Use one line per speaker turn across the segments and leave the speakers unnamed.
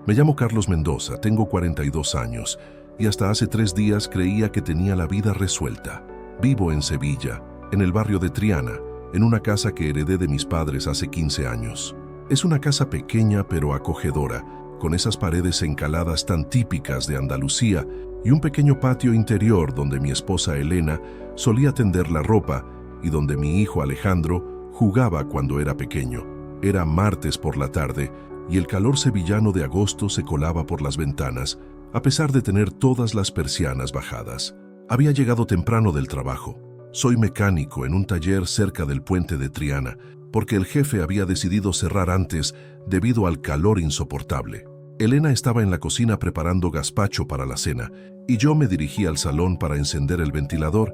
Me llamo Carlos Mendoza, tengo 42 años y hasta hace 3 días creía que tenía la vida resuelta. Vivo en Sevilla, en el barrio de Triana, en una casa que heredé de mis padres hace 15 años. Es una casa pequeña pero acogedora, con esas paredes encaladas tan típicas de Andalucía y un pequeño patio interior donde mi esposa Elena solía tender la ropa y donde mi hijo Alejandro jugaba cuando era pequeño. Era martes por la tarde y el calor sevillano de agosto se colaba por las ventanas, a pesar de tener todas las persianas bajadas. Había llegado temprano del trabajo. Soy mecánico en un taller cerca del puente de Triana, porque el jefe había decidido cerrar antes debido al calor insoportable. Elena estaba en la cocina preparando gazpacho para la cena, y yo me dirigí al salón para encender el ventilador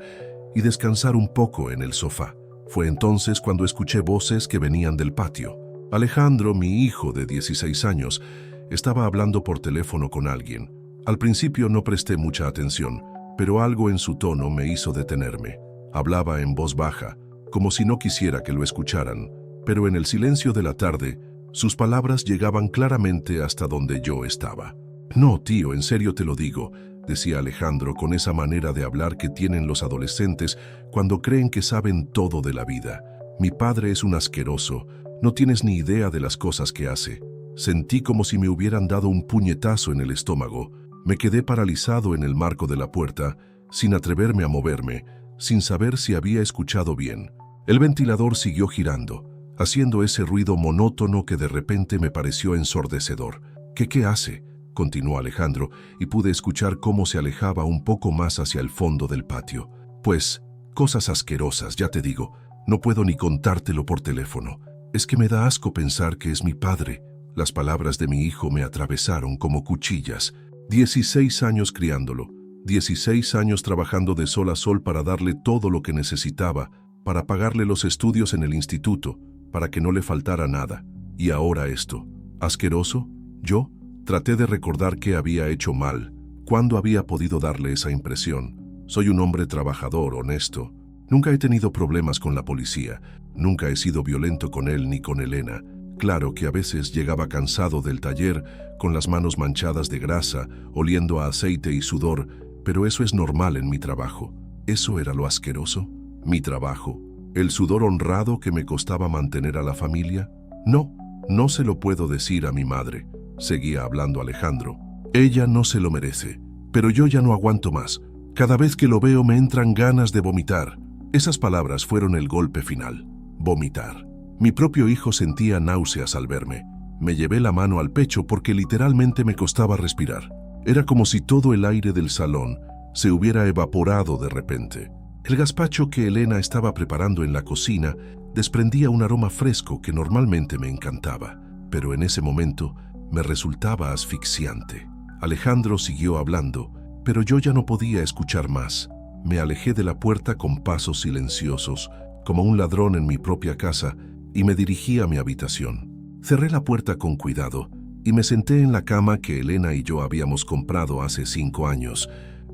y descansar un poco en el sofá. Fue entonces cuando escuché voces que venían del patio. Alejandro, mi hijo de 16 años, estaba hablando por teléfono con alguien. Al principio no presté mucha atención, pero algo en su tono me hizo detenerme. Hablaba en voz baja, como si no quisiera que lo escucharan, pero en el silencio de la tarde, sus palabras llegaban claramente hasta donde yo estaba. «No, tío, en serio te lo digo», decía Alejandro con esa manera de hablar que tienen los adolescentes cuando creen que saben todo de la vida. «Mi padre es un asqueroso. No tienes ni idea de las cosas que hace». Sentí como si me hubieran dado un puñetazo en el estómago. Me quedé paralizado en el marco de la puerta, sin atreverme a moverme, sin saber si había escuchado bien. El ventilador siguió girando, haciendo ese ruido monótono que de repente me pareció ensordecedor. ¿Qué hace?», continuó Alejandro, y pude escuchar cómo se alejaba un poco más hacia el fondo del patio. «Pues, cosas asquerosas, ya te digo. No puedo ni contártelo por teléfono. Es que me da asco pensar que es mi padre». Las palabras de mi hijo me atravesaron como cuchillas. 16 años criándolo, 16 años trabajando de sol a sol para darle todo lo que necesitaba, para pagarle los estudios en el instituto, para que no le faltara nada. Y ahora esto. ¿Asqueroso? Yo traté de recordar qué había hecho mal, cuándo había podido darle esa impresión. Soy un hombre trabajador, honesto. Nunca he tenido problemas con la policía, nunca he sido violento con él ni con Elena. Claro que a veces llegaba cansado del taller, con las manos manchadas de grasa, oliendo a aceite y sudor, pero eso es normal en mi trabajo. ¿Eso era lo asqueroso? ¿Mi trabajo? ¿El sudor honrado que me costaba mantener a la familia? No se lo puedo decir a mi madre», seguía hablando Alejandro. «Ella no se lo merece, pero yo ya no aguanto más. Cada vez que lo veo me entran ganas de vomitar». Esas palabras fueron el golpe final. Vomitar. Mi propio hijo sentía náuseas al verme. Me llevé la mano al pecho porque literalmente me costaba respirar. Era como si todo el aire del salón se hubiera evaporado de repente. El gazpacho que Elena estaba preparando en la cocina desprendía un aroma fresco que normalmente me encantaba, pero en ese momento me resultaba asfixiante. Alejandro siguió hablando, pero yo ya no podía escuchar más. Me alejé de la puerta con pasos silenciosos, como un ladrón en mi propia casa, y me dirigí a mi habitación. Cerré la puerta con cuidado y me senté en la cama que Elena y yo habíamos comprado hace 5 años,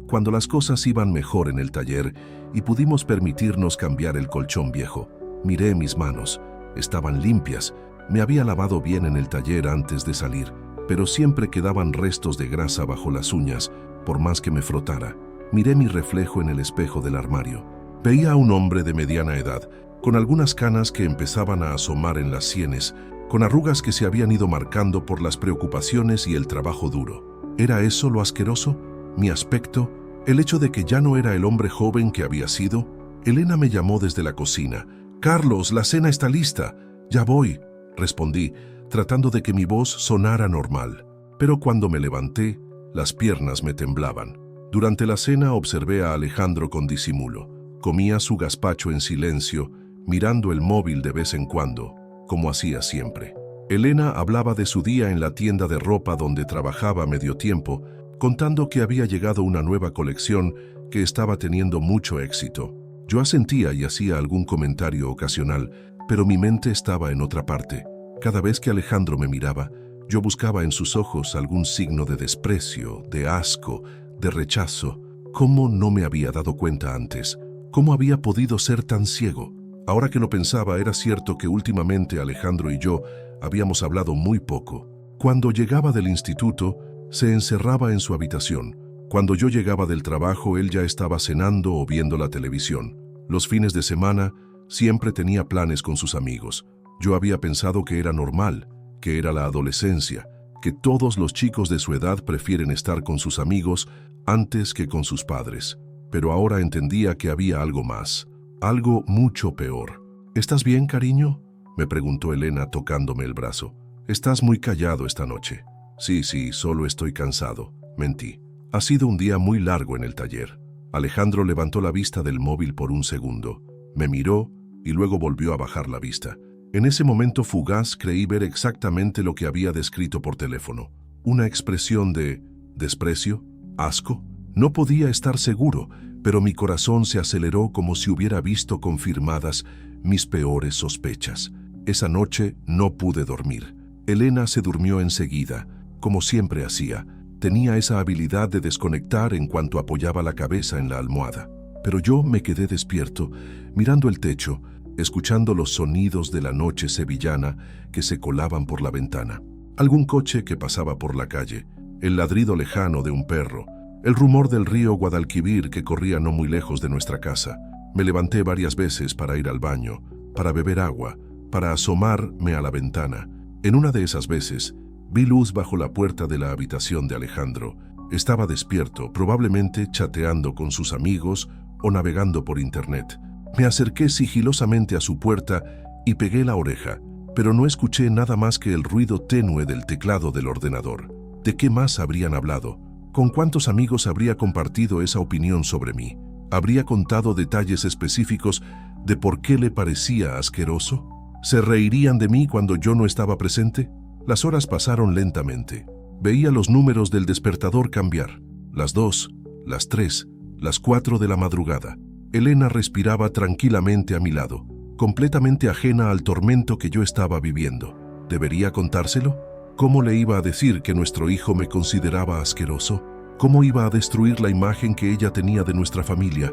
cuando las cosas iban mejor en el taller y pudimos permitirnos cambiar el colchón viejo. Miré mis manos. Estaban limpias. Me había lavado bien en el taller antes de salir, pero siempre quedaban restos de grasa bajo las uñas, por más que me frotara. Miré mi reflejo en el espejo del armario. Veía a un hombre de mediana edad, con algunas canas que empezaban a asomar en las sienes, con arrugas que se habían ido marcando por las preocupaciones y el trabajo duro. ¿Era eso lo asqueroso? ¿Mi aspecto? ¿El hecho de que ya no era el hombre joven que había sido? Elena me llamó desde la cocina. «Carlos, la cena está lista». «Ya voy», respondí, tratando de que mi voz sonara normal. Pero cuando me levanté, las piernas me temblaban. Durante la cena observé a Alejandro con disimulo. Comía su gazpacho en silencio, mirando el móvil de vez en cuando, como hacía siempre. Elena hablaba de su día en la tienda de ropa donde trabajaba a medio tiempo, contando que había llegado una nueva colección que estaba teniendo mucho éxito. Yo asentía y hacía algún comentario ocasional, pero mi mente estaba en otra parte. Cada vez que Alejandro me miraba, yo buscaba en sus ojos algún signo de desprecio, de asco, de rechazo. ¿Cómo no me había dado cuenta antes? ¿Cómo había podido ser tan ciego? Ahora que lo pensaba, era cierto que últimamente Alejandro y yo habíamos hablado muy poco. Cuando llegaba del instituto, se encerraba en su habitación. Cuando yo llegaba del trabajo, él ya estaba cenando o viendo la televisión. Los fines de semana, siempre tenía planes con sus amigos. Yo había pensado que era normal, que era la adolescencia, que todos los chicos de su edad prefieren estar con sus amigos antes que con sus padres. Pero ahora entendía que había algo más, algo mucho peor. ¿Estás bien, cariño?, me preguntó Elena tocándome el brazo. Estás muy callado esta noche. Sí, solo estoy cansado, mentí. Ha sido un día muy largo en el taller. Alejandro levantó la vista del móvil por un segundo, me miró y luego volvió a bajar la vista. En ese momento fugaz creí ver exactamente lo que había descrito por teléfono. Una expresión de desprecio, asco. No podía estar seguro, pero mi corazón se aceleró como si hubiera visto confirmadas mis peores sospechas. Esa noche no pude dormir. Elena se durmió enseguida, como siempre hacía. Tenía esa habilidad de desconectar en cuanto apoyaba la cabeza en la almohada. Pero yo me quedé despierto, mirando el techo, escuchando los sonidos de la noche sevillana que se colaban por la ventana. Algún coche que pasaba por la calle, el ladrido lejano de un perro, el rumor del río Guadalquivir que corría no muy lejos de nuestra casa. Me levanté varias veces para ir al baño, para beber agua, para asomarme a la ventana. En una de esas veces, vi luz bajo la puerta de la habitación de Alejandro. Estaba despierto, probablemente chateando con sus amigos o navegando por internet. Me acerqué sigilosamente a su puerta y pegué la oreja, pero no escuché nada más que el ruido tenue del teclado del ordenador. ¿De qué más habrían hablado? ¿Con cuántos amigos habría compartido esa opinión sobre mí? ¿Habría contado detalles específicos de por qué le parecía asqueroso? ¿Se reirían de mí cuando yo no estaba presente? Las horas pasaron lentamente. Veía los números del despertador cambiar. Las 2, las 3, las 4 de la madrugada. Elena respiraba tranquilamente a mi lado, completamente ajena al tormento que yo estaba viviendo. ¿Debería contárselo? ¿Cómo le iba a decir que nuestro hijo me consideraba asqueroso? ¿Cómo iba a destruir la imagen que ella tenía de nuestra familia?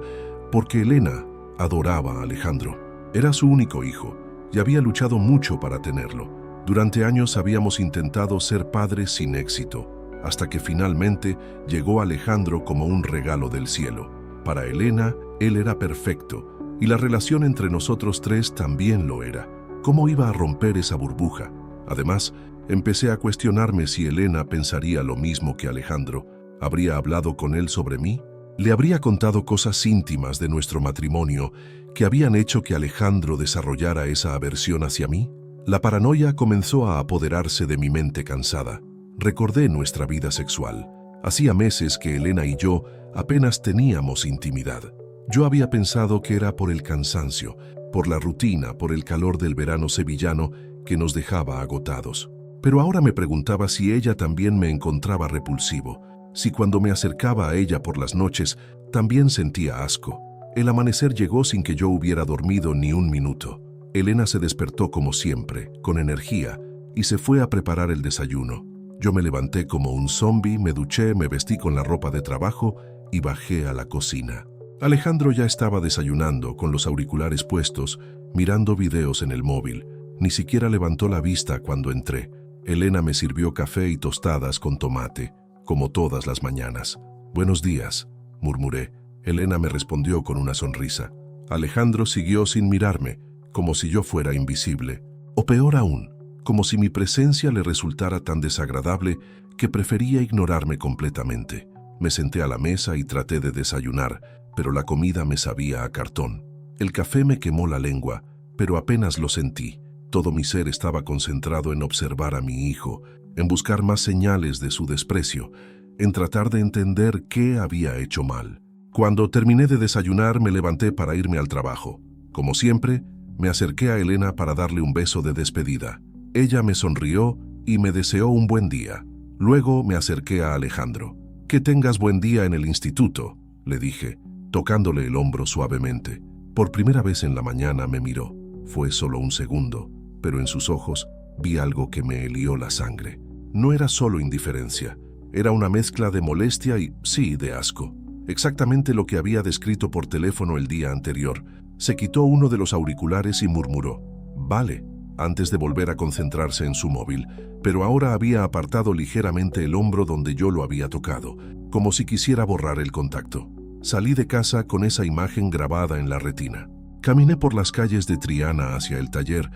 Porque Elena adoraba a Alejandro. Era su único hijo y había luchado mucho para tenerlo. Durante años habíamos intentado ser padres sin éxito, hasta que finalmente llegó Alejandro como un regalo del cielo. Para Elena, él era perfecto, y la relación entre nosotros tres también lo era. ¿Cómo iba a romper esa burbuja? Además, empecé a cuestionarme si Elena pensaría lo mismo que Alejandro. ¿Habría hablado con él sobre mí? ¿Le habría contado cosas íntimas de nuestro matrimonio que habían hecho que Alejandro desarrollara esa aversión hacia mí? La paranoia comenzó a apoderarse de mi mente cansada. Recordé nuestra vida sexual. Hacía meses que Elena y yo apenas teníamos intimidad. Yo había pensado que era por el cansancio, por la rutina, por el calor del verano sevillano que nos dejaba agotados. Pero ahora me preguntaba si ella también me encontraba repulsivo, si cuando me acercaba a ella por las noches también sentía asco. El amanecer llegó sin que yo hubiera dormido ni un minuto. Elena se despertó como siempre, con energía, y se fue a preparar el desayuno. Yo me levanté como un zombi, me duché, me vestí con la ropa de trabajo y bajé a la cocina. Alejandro ya estaba desayunando, con los auriculares puestos, mirando videos en el móvil. Ni siquiera levantó la vista cuando entré. Elena me sirvió café y tostadas con tomate, como todas las mañanas. «Buenos días», murmuré. Elena me respondió con una sonrisa. Alejandro siguió sin mirarme, como si yo fuera invisible. O peor aún, como si mi presencia le resultara tan desagradable que prefería ignorarme completamente. Me senté a la mesa y traté de desayunar, pero la comida me sabía a cartón. El café me quemó la lengua, pero apenas lo sentí. Todo mi ser estaba concentrado en observar a mi hijo, en buscar más señales de su desprecio, en tratar de entender qué había hecho mal. Cuando terminé de desayunar, me levanté para irme al trabajo. Como siempre, me acerqué a Elena para darle un beso de despedida. Ella me sonrió y me deseó un buen día. Luego me acerqué a Alejandro. «Que tengas buen día en el instituto», le dije, tocándole el hombro suavemente. Por primera vez en la mañana me miró. Fue solo un segundo, pero en sus ojos vi algo que me helió la sangre. No era solo indiferencia, era una mezcla de molestia y, sí, de asco. Exactamente lo que había descrito por teléfono el día anterior. Se quitó uno de los auriculares y murmuró: «Vale, antes de volver a concentrarse en su móvil, pero ahora había apartado ligeramente el hombro donde yo lo había tocado, como si quisiera borrar el contacto. Salí de casa con esa imagen grabada en la retina. Caminé por las calles de Triana hacia el taller,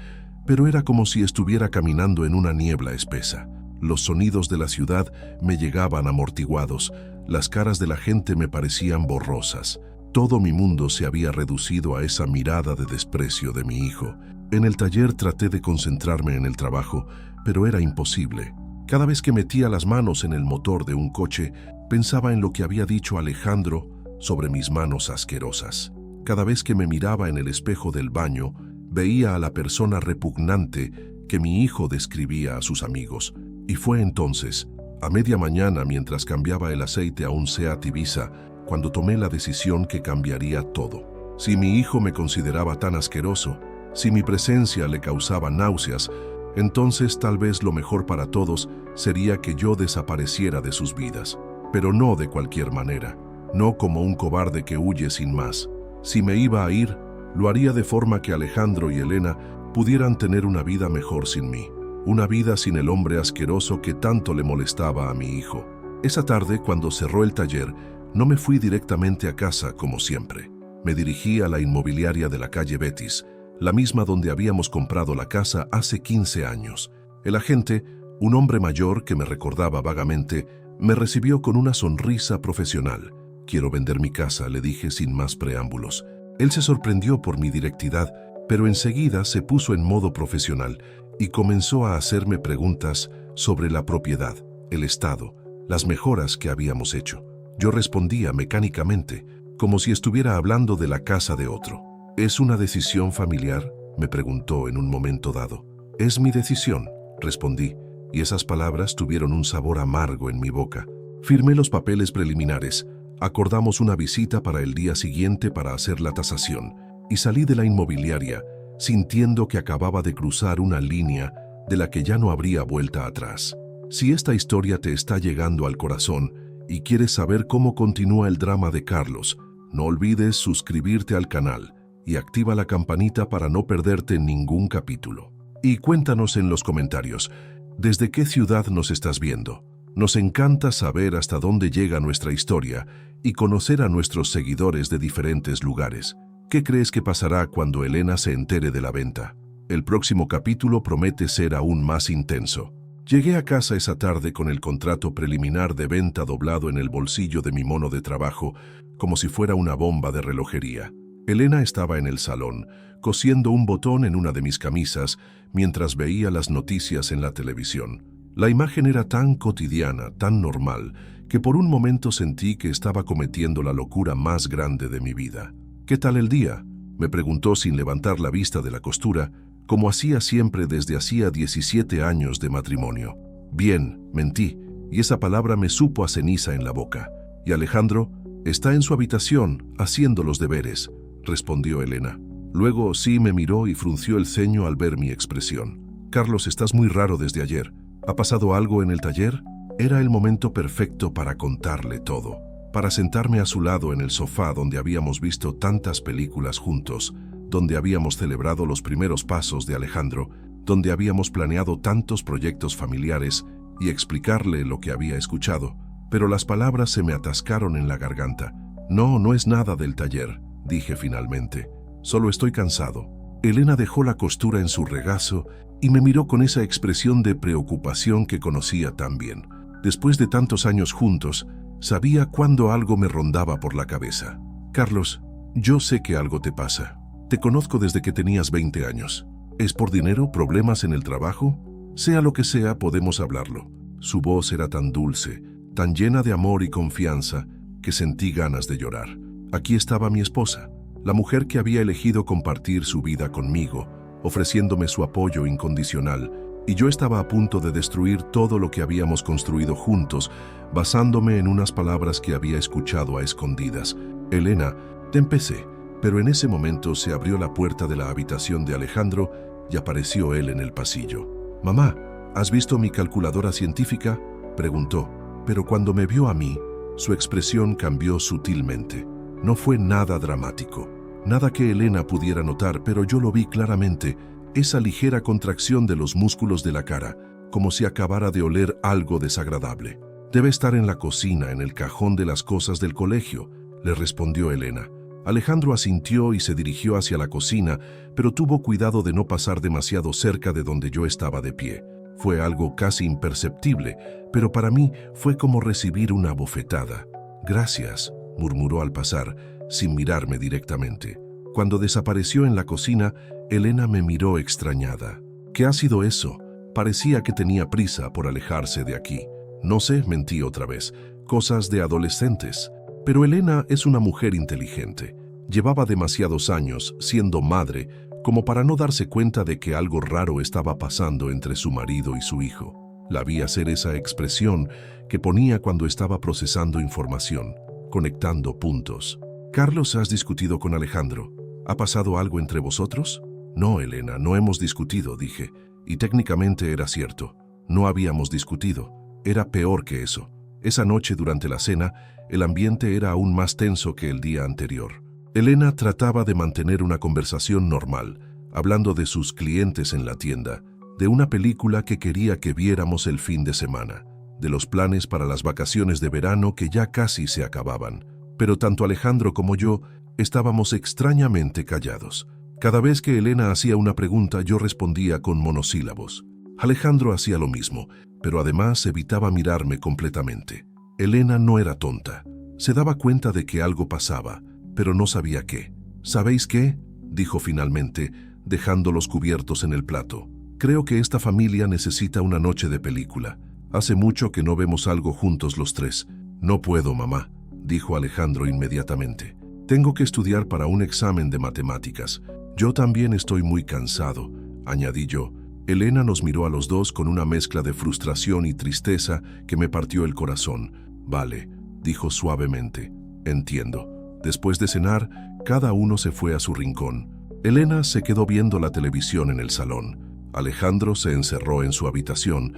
pero era como si estuviera caminando en una niebla espesa. Los sonidos de la ciudad me llegaban amortiguados, las caras de la gente me parecían borrosas. Todo mi mundo se había reducido a esa mirada de desprecio de mi hijo. En el taller traté de concentrarme en el trabajo, pero era imposible. Cada vez que metía las manos en el motor de un coche, pensaba en lo que había dicho Alejandro sobre mis manos asquerosas. Cada vez que me miraba en el espejo del baño, veía a la persona repugnante que mi hijo describía a sus amigos. Y fue entonces, a media mañana, mientras cambiaba el aceite a un Seat Ibiza, cuando tomé la decisión que cambiaría todo. Si mi hijo me consideraba tan asqueroso, si mi presencia le causaba náuseas, entonces tal vez lo mejor para todos sería que yo desapareciera de sus vidas. Pero no de cualquier manera, no como un cobarde que huye sin más. Si me iba a ir, lo haría de forma que Alejandro y Elena pudieran tener una vida mejor sin mí. Una vida sin el hombre asqueroso que tanto le molestaba a mi hijo. Esa tarde, cuando cerró el taller, no me fui directamente a casa como siempre. Me dirigí a la inmobiliaria de la calle Betis, la misma donde habíamos comprado la casa hace 15 años. El agente, un hombre mayor que me recordaba vagamente, me recibió con una sonrisa profesional. «Quiero vender mi casa», le dije sin más preámbulos. Él se sorprendió por mi directidad, pero enseguida se puso en modo profesional y comenzó a hacerme preguntas sobre la propiedad, el estado, las mejoras que habíamos hecho. Yo respondía mecánicamente, como si estuviera hablando de la casa de otro. «¿Es una decisión familiar?», me preguntó en un momento dado. «Es mi decisión», respondí, y esas palabras tuvieron un sabor amargo en mi boca. Firmé los papeles preliminares, acordamos una visita para el día siguiente para hacer la tasación, y salí de la inmobiliaria, sintiendo que acababa de cruzar una línea de la que ya no habría vuelta atrás. Si esta historia te está llegando al corazón y quieres saber cómo continúa el drama de Carlos, no olvides suscribirte al canal y activa la campanita para no perderte ningún capítulo. Y cuéntanos en los comentarios, ¿desde qué ciudad nos estás viendo? Nos encanta saber hasta dónde llega nuestra historia y conocer a nuestros seguidores de diferentes lugares. ¿Qué crees que pasará cuando Elena se entere de la venta? El próximo capítulo promete ser aún más intenso. Llegué a casa esa tarde con el contrato preliminar de venta doblado en el bolsillo de mi mono de trabajo, como si fuera una bomba de relojería. Elena estaba en el salón, cosiendo un botón en una de mis camisas, mientras veía las noticias en la televisión. La imagen era tan cotidiana, tan normal, que por un momento sentí que estaba cometiendo la locura más grande de mi vida. «¿Qué tal el día?», me preguntó sin levantar la vista de la costura, como hacía siempre desde hacía 17 años de matrimonio. «Bien», mentí, y esa palabra me supo a ceniza en la boca. «¿Y Alejandro?» «Está en su habitación, haciendo los deberes», respondió Elena. Luego sí me miró y frunció el ceño al ver mi expresión. «Carlos, estás muy raro desde ayer. ¿Ha pasado algo en el taller?». Era el momento perfecto para contarle todo, para sentarme a su lado en el sofá donde habíamos visto tantas películas juntos, donde habíamos celebrado los primeros pasos de Alejandro, donde habíamos planeado tantos proyectos familiares, y explicarle lo que había escuchado. Pero las palabras se me atascaron en la garganta. «No, no es nada del taller», dije finalmente. «Solo estoy cansado». Elena dejó la costura en su regazo y me miró con esa expresión de preocupación que conocía tan bien. Después de tantos años juntos, sabía cuándo algo me rondaba por la cabeza. «Carlos, yo sé que algo te pasa. Te conozco desde que tenías 20 años. ¿Es por dinero, problemas en el trabajo? Sea lo que sea, podemos hablarlo». Su voz era tan dulce, tan llena de amor y confianza, que sentí ganas de llorar. Aquí estaba mi esposa, la mujer que había elegido compartir su vida conmigo, ofreciéndome su apoyo incondicional, y yo estaba a punto de destruir todo lo que habíamos construido juntos, basándome en unas palabras que había escuchado a escondidas. «Elena», empecé, pero en ese momento se abrió la puerta de la habitación de Alejandro y apareció él en el pasillo. «Mamá, ¿has visto mi calculadora científica?», preguntó, pero cuando me vio a mí, su expresión cambió sutilmente. No fue nada dramático, nada que Elena pudiera notar, pero yo lo vi claramente, esa ligera contracción de los músculos de la cara, como si acabara de oler algo desagradable. «Debe estar en la cocina, en el cajón de las cosas del colegio», le respondió Elena. Alejandro asintió y se dirigió hacia la cocina, pero tuvo cuidado de no pasar demasiado cerca de donde yo estaba de pie. Fue algo casi imperceptible, pero para mí fue como recibir una bofetada. «Gracias», murmuró al pasar, sin mirarme directamente. Cuando desapareció en la cocina, Elena me miró extrañada. «¿Qué ha sido eso?» Parecía que tenía prisa por alejarse de aquí. «No sé», mentí otra vez. «Cosas de adolescentes». Pero Elena es una mujer inteligente. Llevaba demasiados años siendo madre como para no darse cuenta de que algo raro estaba pasando entre su marido y su hijo. La vi hacer esa expresión que ponía cuando estaba procesando información, conectando puntos. «Carlos, ¿has discutido con Alejandro? ¿Ha pasado algo entre vosotros?» «No, Elena, no hemos discutido», dije. Y técnicamente era cierto. No habíamos discutido. Era peor que eso. Esa noche durante la cena, el ambiente era aún más tenso que el día anterior. Elena trataba de mantener una conversación normal, hablando de sus clientes en la tienda, de una película que quería que viéramos el fin de semana, de los planes para las vacaciones de verano que ya casi se acababan. Pero tanto Alejandro como yo estábamos extrañamente callados. Cada vez que Elena hacía una pregunta, yo respondía con monosílabos. Alejandro hacía lo mismo, pero además evitaba mirarme completamente. Elena no era tonta. Se daba cuenta de que algo pasaba, pero no sabía qué. «¿Sabéis qué?», dijo finalmente, dejando los cubiertos en el plato. «Creo que esta familia necesita una noche de película. Hace mucho que no vemos algo juntos los tres». «No puedo, mamá», dijo Alejandro inmediatamente. «Tengo que estudiar para un examen de matemáticas. Yo también estoy muy cansado», añadí yo. Elena nos miró a los dos con una mezcla de frustración y tristeza que me partió el corazón. «Vale», dijo suavemente. «Entiendo». Después de cenar, cada uno se fue a su rincón. Elena se quedó viendo la televisión en el salón. Alejandro se encerró en su habitación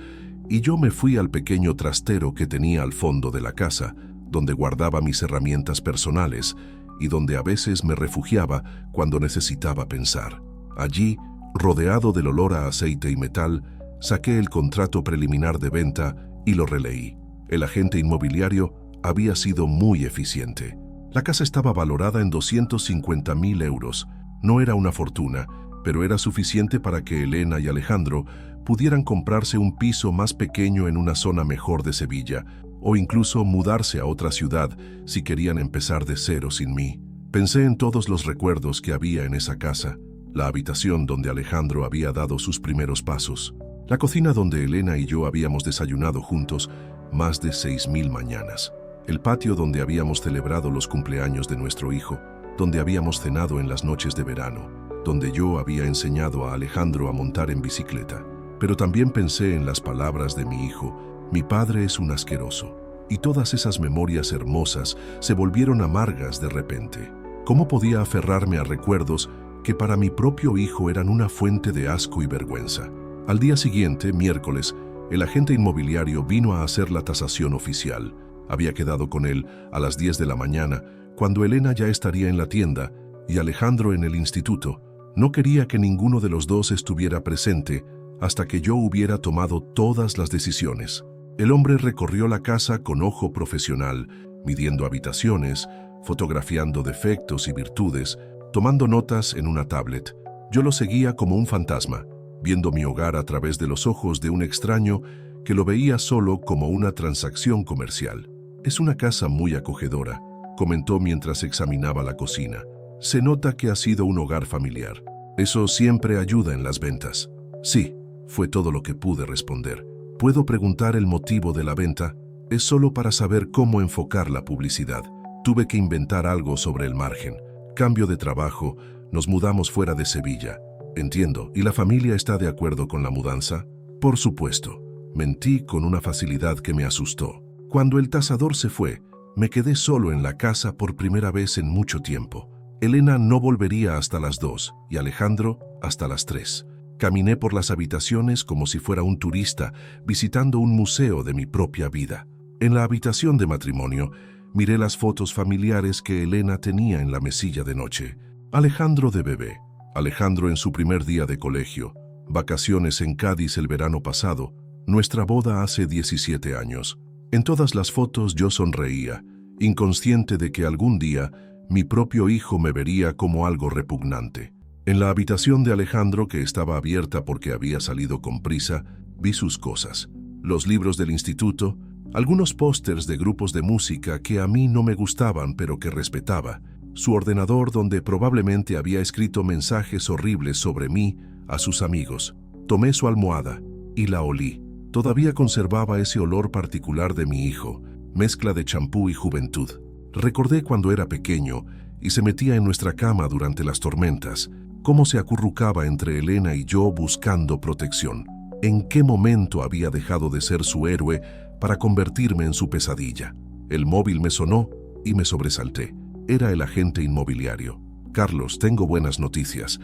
y yo me fui al pequeño trastero que tenía al fondo de la casa, donde guardaba mis herramientas personales y donde a veces me refugiaba cuando necesitaba pensar. Allí, rodeado del olor a aceite y metal, saqué el contrato preliminar de venta y lo releí. El agente inmobiliario había sido muy eficiente. La casa estaba valorada en 250.000 euros. No era una fortuna, pero era suficiente para que Elena y Alejandro pudieran comprarse un piso más pequeño en una zona mejor de Sevilla, o incluso mudarse a otra ciudad si querían empezar de cero sin mí. Pensé en todos los recuerdos que había en esa casa, la habitación donde Alejandro había dado sus primeros pasos, la cocina donde Elena y yo habíamos desayunado juntos más de 6.000 mañanas, el patio donde habíamos celebrado los cumpleaños de nuestro hijo, donde habíamos cenado en las noches de verano, donde yo había enseñado a Alejandro a montar en bicicleta. Pero también pensé en las palabras de mi hijo: «Mi padre es un asqueroso». Y todas esas memorias hermosas se volvieron amargas de repente. ¿Cómo podía aferrarme a recuerdos que para mi propio hijo eran una fuente de asco y vergüenza? Al día siguiente, miércoles, el agente inmobiliario vino a hacer la tasación oficial. Había quedado con él a las 10 de la mañana, cuando Elena ya estaría en la tienda y Alejandro en el instituto. No quería que ninguno de los dos estuviera presente hasta que yo hubiera tomado todas las decisiones. El hombre recorrió la casa con ojo profesional, midiendo habitaciones, fotografiando defectos y virtudes, tomando notas en una tablet. Yo lo seguía como un fantasma, viendo mi hogar a través de los ojos de un extraño que lo veía solo como una transacción comercial. «Es una casa muy acogedora», comentó mientras examinaba la cocina. «Se nota que ha sido un hogar familiar. Eso siempre ayuda en las ventas». «Sí», fue todo lo que pude responder. «¿Puedo preguntar el motivo de la venta?» «Es solo para saber cómo enfocar la publicidad. Tuve que inventar algo sobre el margen. Cambio de trabajo, nos mudamos fuera de Sevilla». «Entiendo. ¿Y la familia está de acuerdo con la mudanza?» «Por supuesto». Mentí con una facilidad que me asustó. Cuando el tasador se fue, me quedé solo en la casa por primera vez en mucho tiempo. Elena no volvería hasta las 2 y Alejandro hasta las 3. Caminé por las habitaciones como si fuera un turista visitando un museo de mi propia vida. En la habitación de matrimonio, miré las fotos familiares que Elena tenía en la mesilla de noche. Alejandro de bebé, Alejandro en su primer día de colegio, vacaciones en Cádiz el verano pasado, nuestra boda hace 17 años. En todas las fotos yo sonreía, inconsciente de que algún día mi propio hijo me vería como algo repugnante. En la habitación de Alejandro, que estaba abierta porque había salido con prisa, vi sus cosas. Los libros del instituto, algunos pósters de grupos de música que a mí no me gustaban pero que respetaba, su ordenador donde probablemente había escrito mensajes horribles sobre mí a sus amigos. Tomé su almohada y la olí. Todavía conservaba ese olor particular de mi hijo, mezcla de champú y juventud. Recordé cuando era pequeño y se metía en nuestra cama durante las tormentas, cómo se acurrucaba entre Elena y yo buscando protección. ¿En qué momento había dejado de ser su héroe para convertirme en su pesadilla? El móvil me sonó y me sobresalté. Era el agente inmobiliario. Carlos, tengo buenas noticias.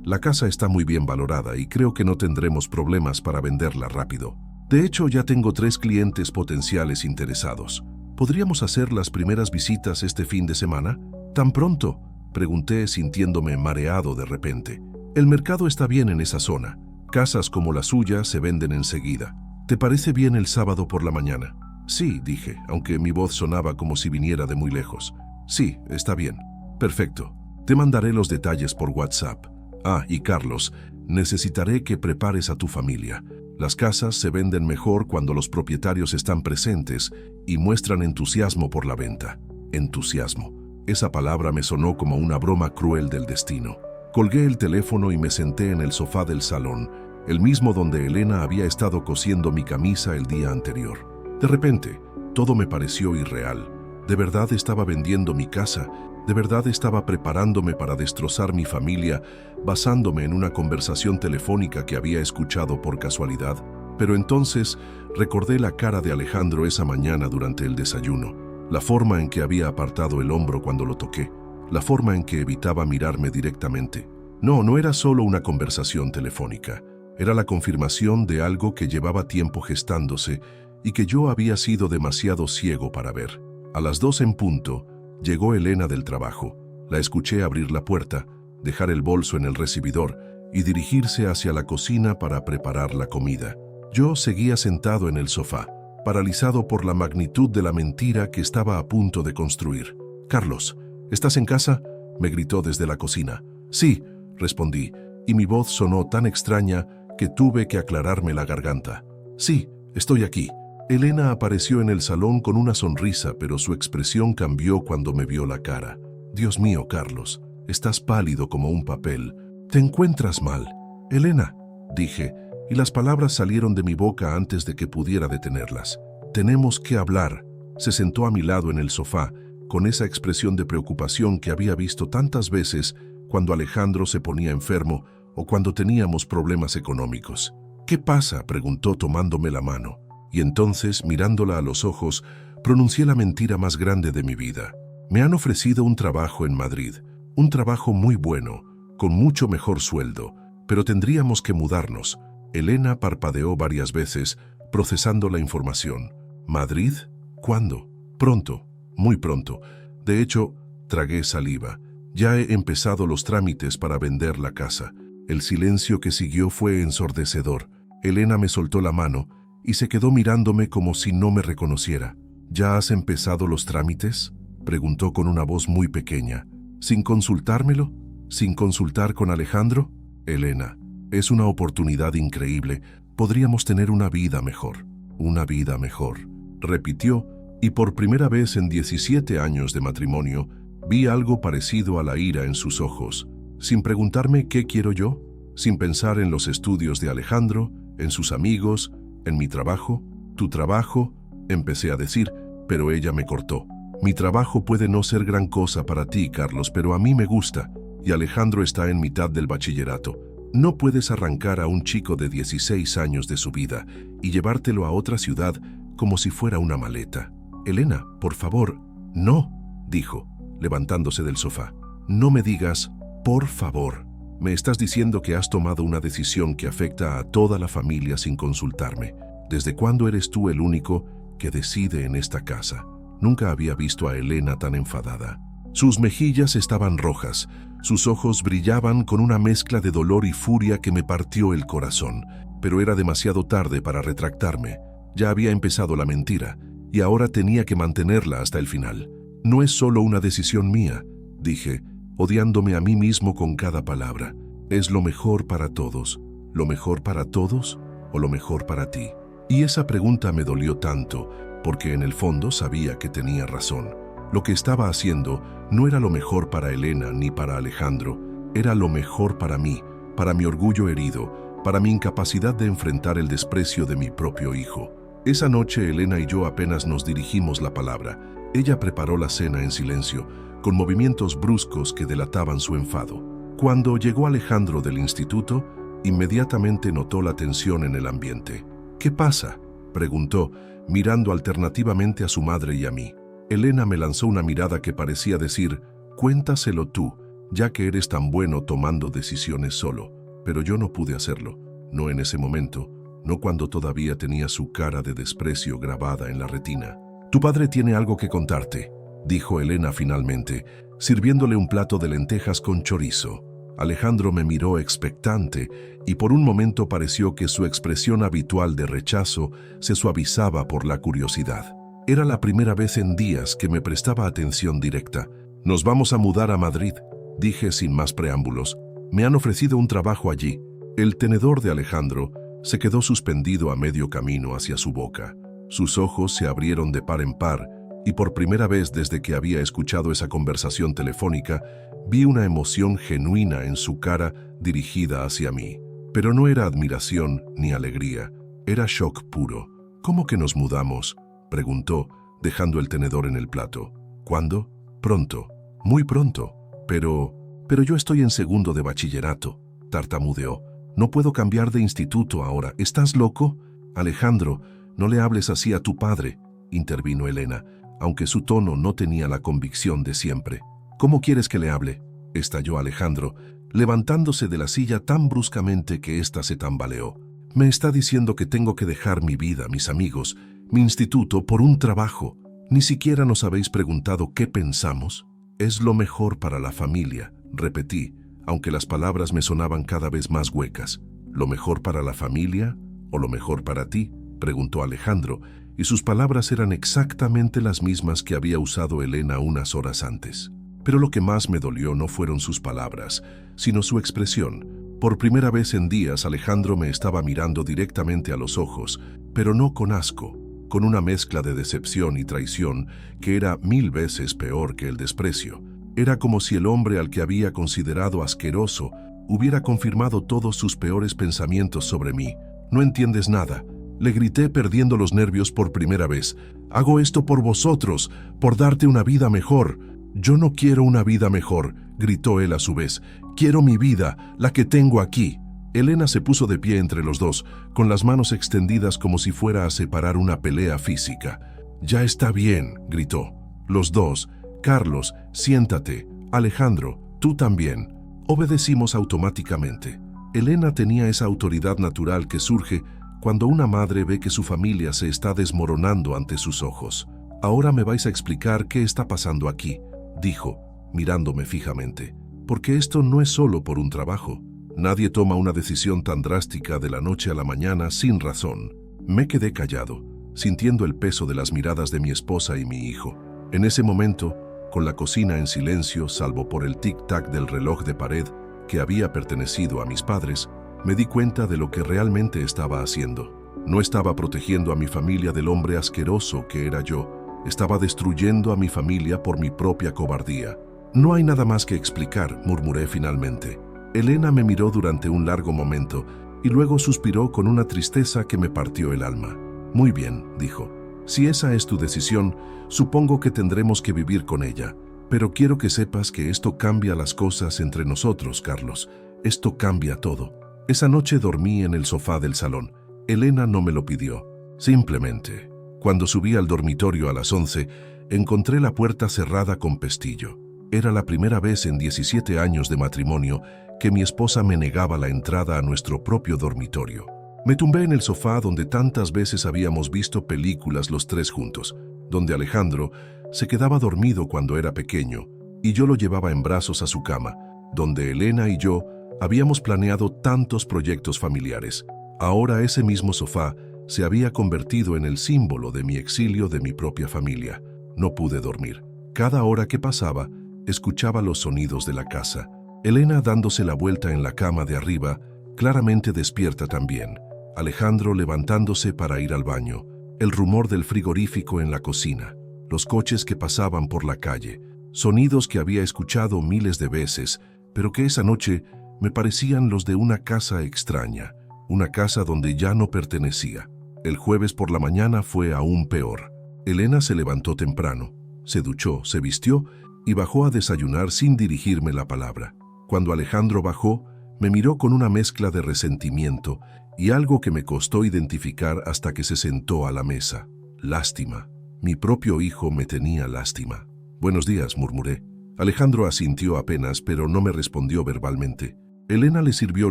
La casa está muy bien valorada y creo que no tendremos problemas para venderla rápido. De hecho, ya tengo 3 clientes potenciales interesados. ¿Podríamos hacer las primeras visitas este fin de semana? ¿Tan pronto?, pregunté sintiéndome mareado de repente. El mercado está bien en esa zona. Casas como la suya se venden enseguida. ¿Te parece bien el sábado por la mañana? Sí, dije, aunque mi voz sonaba como si viniera de muy lejos. Sí, está bien. Perfecto. Te mandaré los detalles por WhatsApp. Ah, y Carlos, necesitaré que prepares a tu familia. Las casas se venden mejor cuando los propietarios están presentes y muestran entusiasmo por la venta. Entusiasmo. Esa palabra me sonó como una broma cruel del destino. Colgué el teléfono y me senté en el sofá del salón, el mismo donde Elena había estado cosiendo mi camisa el día anterior. De repente, todo me pareció irreal. ¿De verdad estaba vendiendo mi casa? ¿De verdad estaba preparándome para destrozar mi familia basándome en una conversación telefónica que había escuchado por casualidad? Pero entonces recordé la cara de Alejandro esa mañana durante el desayuno, la forma en que había apartado el hombro cuando lo toqué, la forma en que evitaba mirarme directamente. No era solo una conversación telefónica, era la confirmación de algo que llevaba tiempo gestándose y que yo había sido demasiado ciego para ver. A las 2 en punto, llegó Elena del trabajo. La escuché abrir la puerta, dejar el bolso en el recibidor y dirigirse hacia la cocina para preparar la comida. Yo seguía sentado en el sofá, paralizado por la magnitud de la mentira que estaba a punto de construir. «Carlos, ¿estás en casa?», me gritó desde la cocina. «Sí», respondí, y mi voz sonó tan extraña que tuve que aclararme la garganta. «Sí, estoy aquí». Elena apareció en el salón con una sonrisa, pero su expresión cambió cuando me vio la cara. «Dios mío, Carlos, estás pálido como un papel. ¿Te encuentras mal?». «Elena», dije, y las palabras salieron de mi boca antes de que pudiera detenerlas. «Tenemos que hablar». Se sentó a mi lado en el sofá, con esa expresión de preocupación que había visto tantas veces cuando Alejandro se ponía enfermo o cuando teníamos problemas económicos. «¿Qué pasa?», preguntó tomándome la mano. Y entonces, mirándola a los ojos, pronuncié la mentira más grande de mi vida. «Me han ofrecido un trabajo en Madrid, un trabajo muy bueno, con mucho mejor sueldo, pero tendríamos que mudarnos». Elena parpadeó varias veces, procesando la información. «¿Madrid? ¿Cuándo?». «Pronto, muy pronto. De hecho, tragué saliva. Ya he empezado los trámites para vender la casa». El silencio que siguió fue ensordecedor. Elena me soltó la mano y se quedó mirándome como si no me reconociera. «¿Ya has empezado los trámites?», preguntó con una voz muy pequeña. «¿Sin consultármelo? ¿Sin consultar con Alejandro?». «Elena, es una oportunidad increíble. Podríamos tener una vida mejor». «Una vida mejor», repitió, y por primera vez en 17 años de matrimonio, vi algo parecido a la ira en sus ojos. Sin preguntarme qué quiero yo, sin pensar en los estudios de Alejandro, en sus amigos, en mi trabajo. «Tu trabajo», empecé a decir, pero ella me cortó. «Mi trabajo puede no ser gran cosa para ti, Carlos, pero a mí me gusta, y Alejandro está en mitad del bachillerato. No puedes arrancar a un chico de 16 años de su vida y llevártelo a otra ciudad como si fuera una maleta». «Elena, por favor». «No», dijo, levantándose del sofá. «No me digas, por favor. Me estás diciendo que has tomado una decisión que afecta a toda la familia sin consultarme. ¿Desde cuándo eres tú el único que decide en esta casa?». Nunca había visto a Elena tan enfadada. Sus mejillas estaban rojas, sus ojos brillaban con una mezcla de dolor y furia que me partió el corazón. Pero era demasiado tarde para retractarme. Ya había empezado la mentira, y ahora tenía que mantenerla hasta el final. No es solo una decisión mía, dije, odiándome a mí mismo con cada palabra. Es lo mejor para todos. ¿Lo mejor para todos o lo mejor para ti? Y esa pregunta me dolió tanto, porque en el fondo sabía que tenía razón. Lo que estaba haciendo no era lo mejor para Elena ni para Alejandro, era lo mejor para mí, para mi orgullo herido, para mi incapacidad de enfrentar el desprecio de mi propio hijo. Esa noche Elena y yo apenas nos dirigimos la palabra. Ella preparó la cena en silencio, con movimientos bruscos que delataban su enfado. Cuando llegó Alejandro del instituto, inmediatamente notó la tensión en el ambiente. ¿Qué pasa?, preguntó, mirando alternativamente a su madre y a mí. Elena me lanzó una mirada que parecía decir, cuéntaselo tú, ya que eres tan bueno tomando decisiones solo. Pero yo no pude hacerlo, no en ese momento, no cuando todavía tenía su cara de desprecio grabada en la retina. Tu padre tiene algo que contarte, dijo Elena finalmente, sirviéndole un plato de lentejas con chorizo. Alejandro me miró expectante y por un momento pareció que su expresión habitual de rechazo se suavizaba por la curiosidad. Era la primera vez en días que me prestaba atención directa. Nos vamos a mudar a Madrid, dije sin más preámbulos. Me han ofrecido un trabajo allí. El tenedor de Alejandro se quedó suspendido a medio camino hacia su boca. Sus ojos se abrieron de par en par y por primera vez desde que había escuchado esa conversación telefónica, vi una emoción genuina en su cara dirigida hacia mí. Pero no era admiración ni alegría, era shock puro. ¿Cómo que nos mudamos?, preguntó, dejando el tenedor en el plato. ¿Cuándo? Pronto, muy pronto. Pero yo estoy en segundo de bachillerato, tartamudeó. No puedo cambiar de instituto ahora. ¿Estás loco? Alejandro, no le hables así a tu padre, intervino Elena, aunque su tono no tenía la convicción de siempre. ¿Cómo quieres que le hable?, estalló Alejandro, levantándose de la silla tan bruscamente que ésta se tambaleó. Me está diciendo que tengo que dejar mi vida, mis amigos, mi instituto, por un trabajo. ¿Ni siquiera nos habéis preguntado qué pensamos? Es lo mejor para la familia, repetí, aunque las palabras me sonaban cada vez más huecas. ¿Lo mejor para la familia o lo mejor para ti?, preguntó Alejandro, y sus palabras eran exactamente las mismas que había usado Elena unas horas antes. Pero lo que más me dolió no fueron sus palabras, sino su expresión. Por primera vez en días Alejandro me estaba mirando directamente a los ojos, pero no con asco, con una mezcla de decepción y traición que era 1000 veces peor que el desprecio. Era como si el hombre al que había considerado asqueroso hubiera confirmado todos sus peores pensamientos sobre mí. No entiendes nada, le grité perdiendo los nervios por primera vez. Hago esto por vosotros, por darte una vida mejor. Yo no quiero una vida mejor, gritó él a su vez. Quiero mi vida, la que tengo aquí. Elena se puso de pie entre los dos, con las manos extendidas como si fuera a separar una pelea física. Ya está bien, gritó. Los dos. Carlos, siéntate. Alejandro, tú también. Obedecimos automáticamente. Elena tenía esa autoridad natural que surge cuando una madre ve que su familia se está desmoronando ante sus ojos. Ahora me vais a explicar qué está pasando aquí, dijo, mirándome fijamente. Porque esto no es solo por un trabajo. Nadie toma una decisión tan drástica de la noche a la mañana sin razón. Me quedé callado, sintiendo el peso de las miradas de mi esposa y mi hijo. En ese momento, con la cocina en silencio, salvo por el tic-tac del reloj de pared que había pertenecido a mis padres, me di cuenta de lo que realmente estaba haciendo. No estaba protegiendo a mi familia del hombre asqueroso que era yo. Estaba destruyendo a mi familia por mi propia cobardía. No hay nada más que explicar, murmuré finalmente. Elena me miró durante un largo momento y luego suspiró con una tristeza que me partió el alma. Muy bien, dijo. Si esa es tu decisión, supongo que tendremos que vivir con ella. Pero quiero que sepas que esto cambia las cosas entre nosotros, Carlos. Esto cambia todo. Esa noche dormí en el sofá del salón. Elena no me lo pidió. Simplemente, cuando subí al dormitorio a las 11, encontré la puerta cerrada con pestillo. Era la primera vez en 17 años de matrimonio que mi esposa me negaba la entrada a nuestro propio dormitorio. Me tumbé en el sofá donde tantas veces habíamos visto películas los tres juntos, donde Alejandro se quedaba dormido cuando era pequeño, y yo lo llevaba en brazos a su cama, donde Elena y yo habíamos planeado tantos proyectos familiares. Ahora ese mismo sofá se había convertido en el símbolo de mi exilio de mi propia familia. No pude dormir. Cada hora que pasaba, escuchaba los sonidos de la casa. Elena dándose la vuelta en la cama de arriba, claramente despierta también. Alejandro levantándose para ir al baño. El rumor del frigorífico en la cocina. Los coches que pasaban por la calle. Sonidos que había escuchado miles de veces, pero que esa noche me parecían los de una casa extraña. Una casa donde ya no pertenecía. El jueves por la mañana fue aún peor. Elena se levantó temprano, se duchó, se vistió y bajó a desayunar sin dirigirme la palabra. Cuando Alejandro bajó, me miró con una mezcla de resentimiento y algo que me costó identificar hasta que se sentó a la mesa. Lástima. Mi propio hijo me tenía lástima. «Buenos días», murmuré. Alejandro asintió apenas, pero no me respondió verbalmente. Elena le sirvió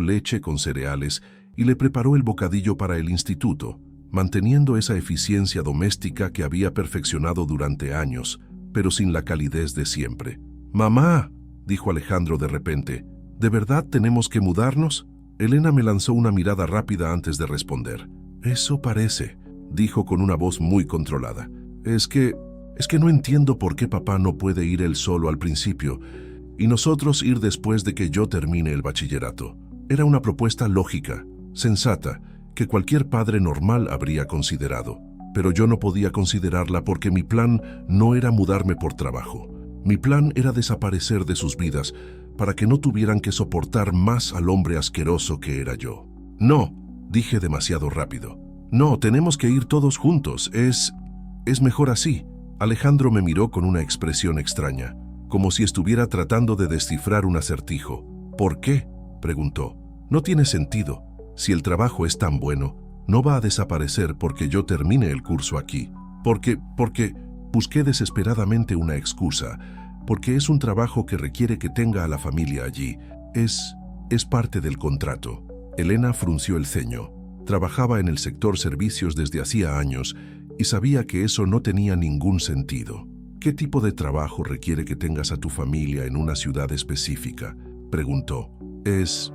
leche con cereales y le preparó el bocadillo para el instituto, manteniendo esa eficiencia doméstica que había perfeccionado durante años, pero sin la calidez de siempre. «Mamá», dijo Alejandro de repente, «¿de verdad tenemos que mudarnos?». Elena me lanzó una mirada rápida antes de responder. «Eso parece», dijo con una voz muy controlada. Es que no entiendo por qué papá no puede ir él solo al principio y nosotros ir después de que yo termine el bachillerato». Era una propuesta lógica, sensata, que cualquier padre normal habría considerado. Pero yo no podía considerarla porque mi plan no era mudarme por trabajo. Mi plan era desaparecer de sus vidas para que no tuvieran que soportar más al hombre asqueroso que era yo. «No», dije demasiado rápido. «No, tenemos que ir todos juntos. Es mejor así». Alejandro me miró con una expresión extraña, como si estuviera tratando de descifrar un acertijo. «¿Por qué?», preguntó. «No tiene sentido. Si el trabajo es tan bueno, no va a desaparecer porque yo termine el curso aquí. Porque busqué desesperadamente una excusa, porque es un trabajo que requiere que tenga a la familia allí. Es parte del contrato». Elena frunció el ceño. Trabajaba en el sector servicios desde hacía años y sabía que eso no tenía ningún sentido. «¿Qué tipo de trabajo requiere que tengas a tu familia en una ciudad específica?», preguntó. Es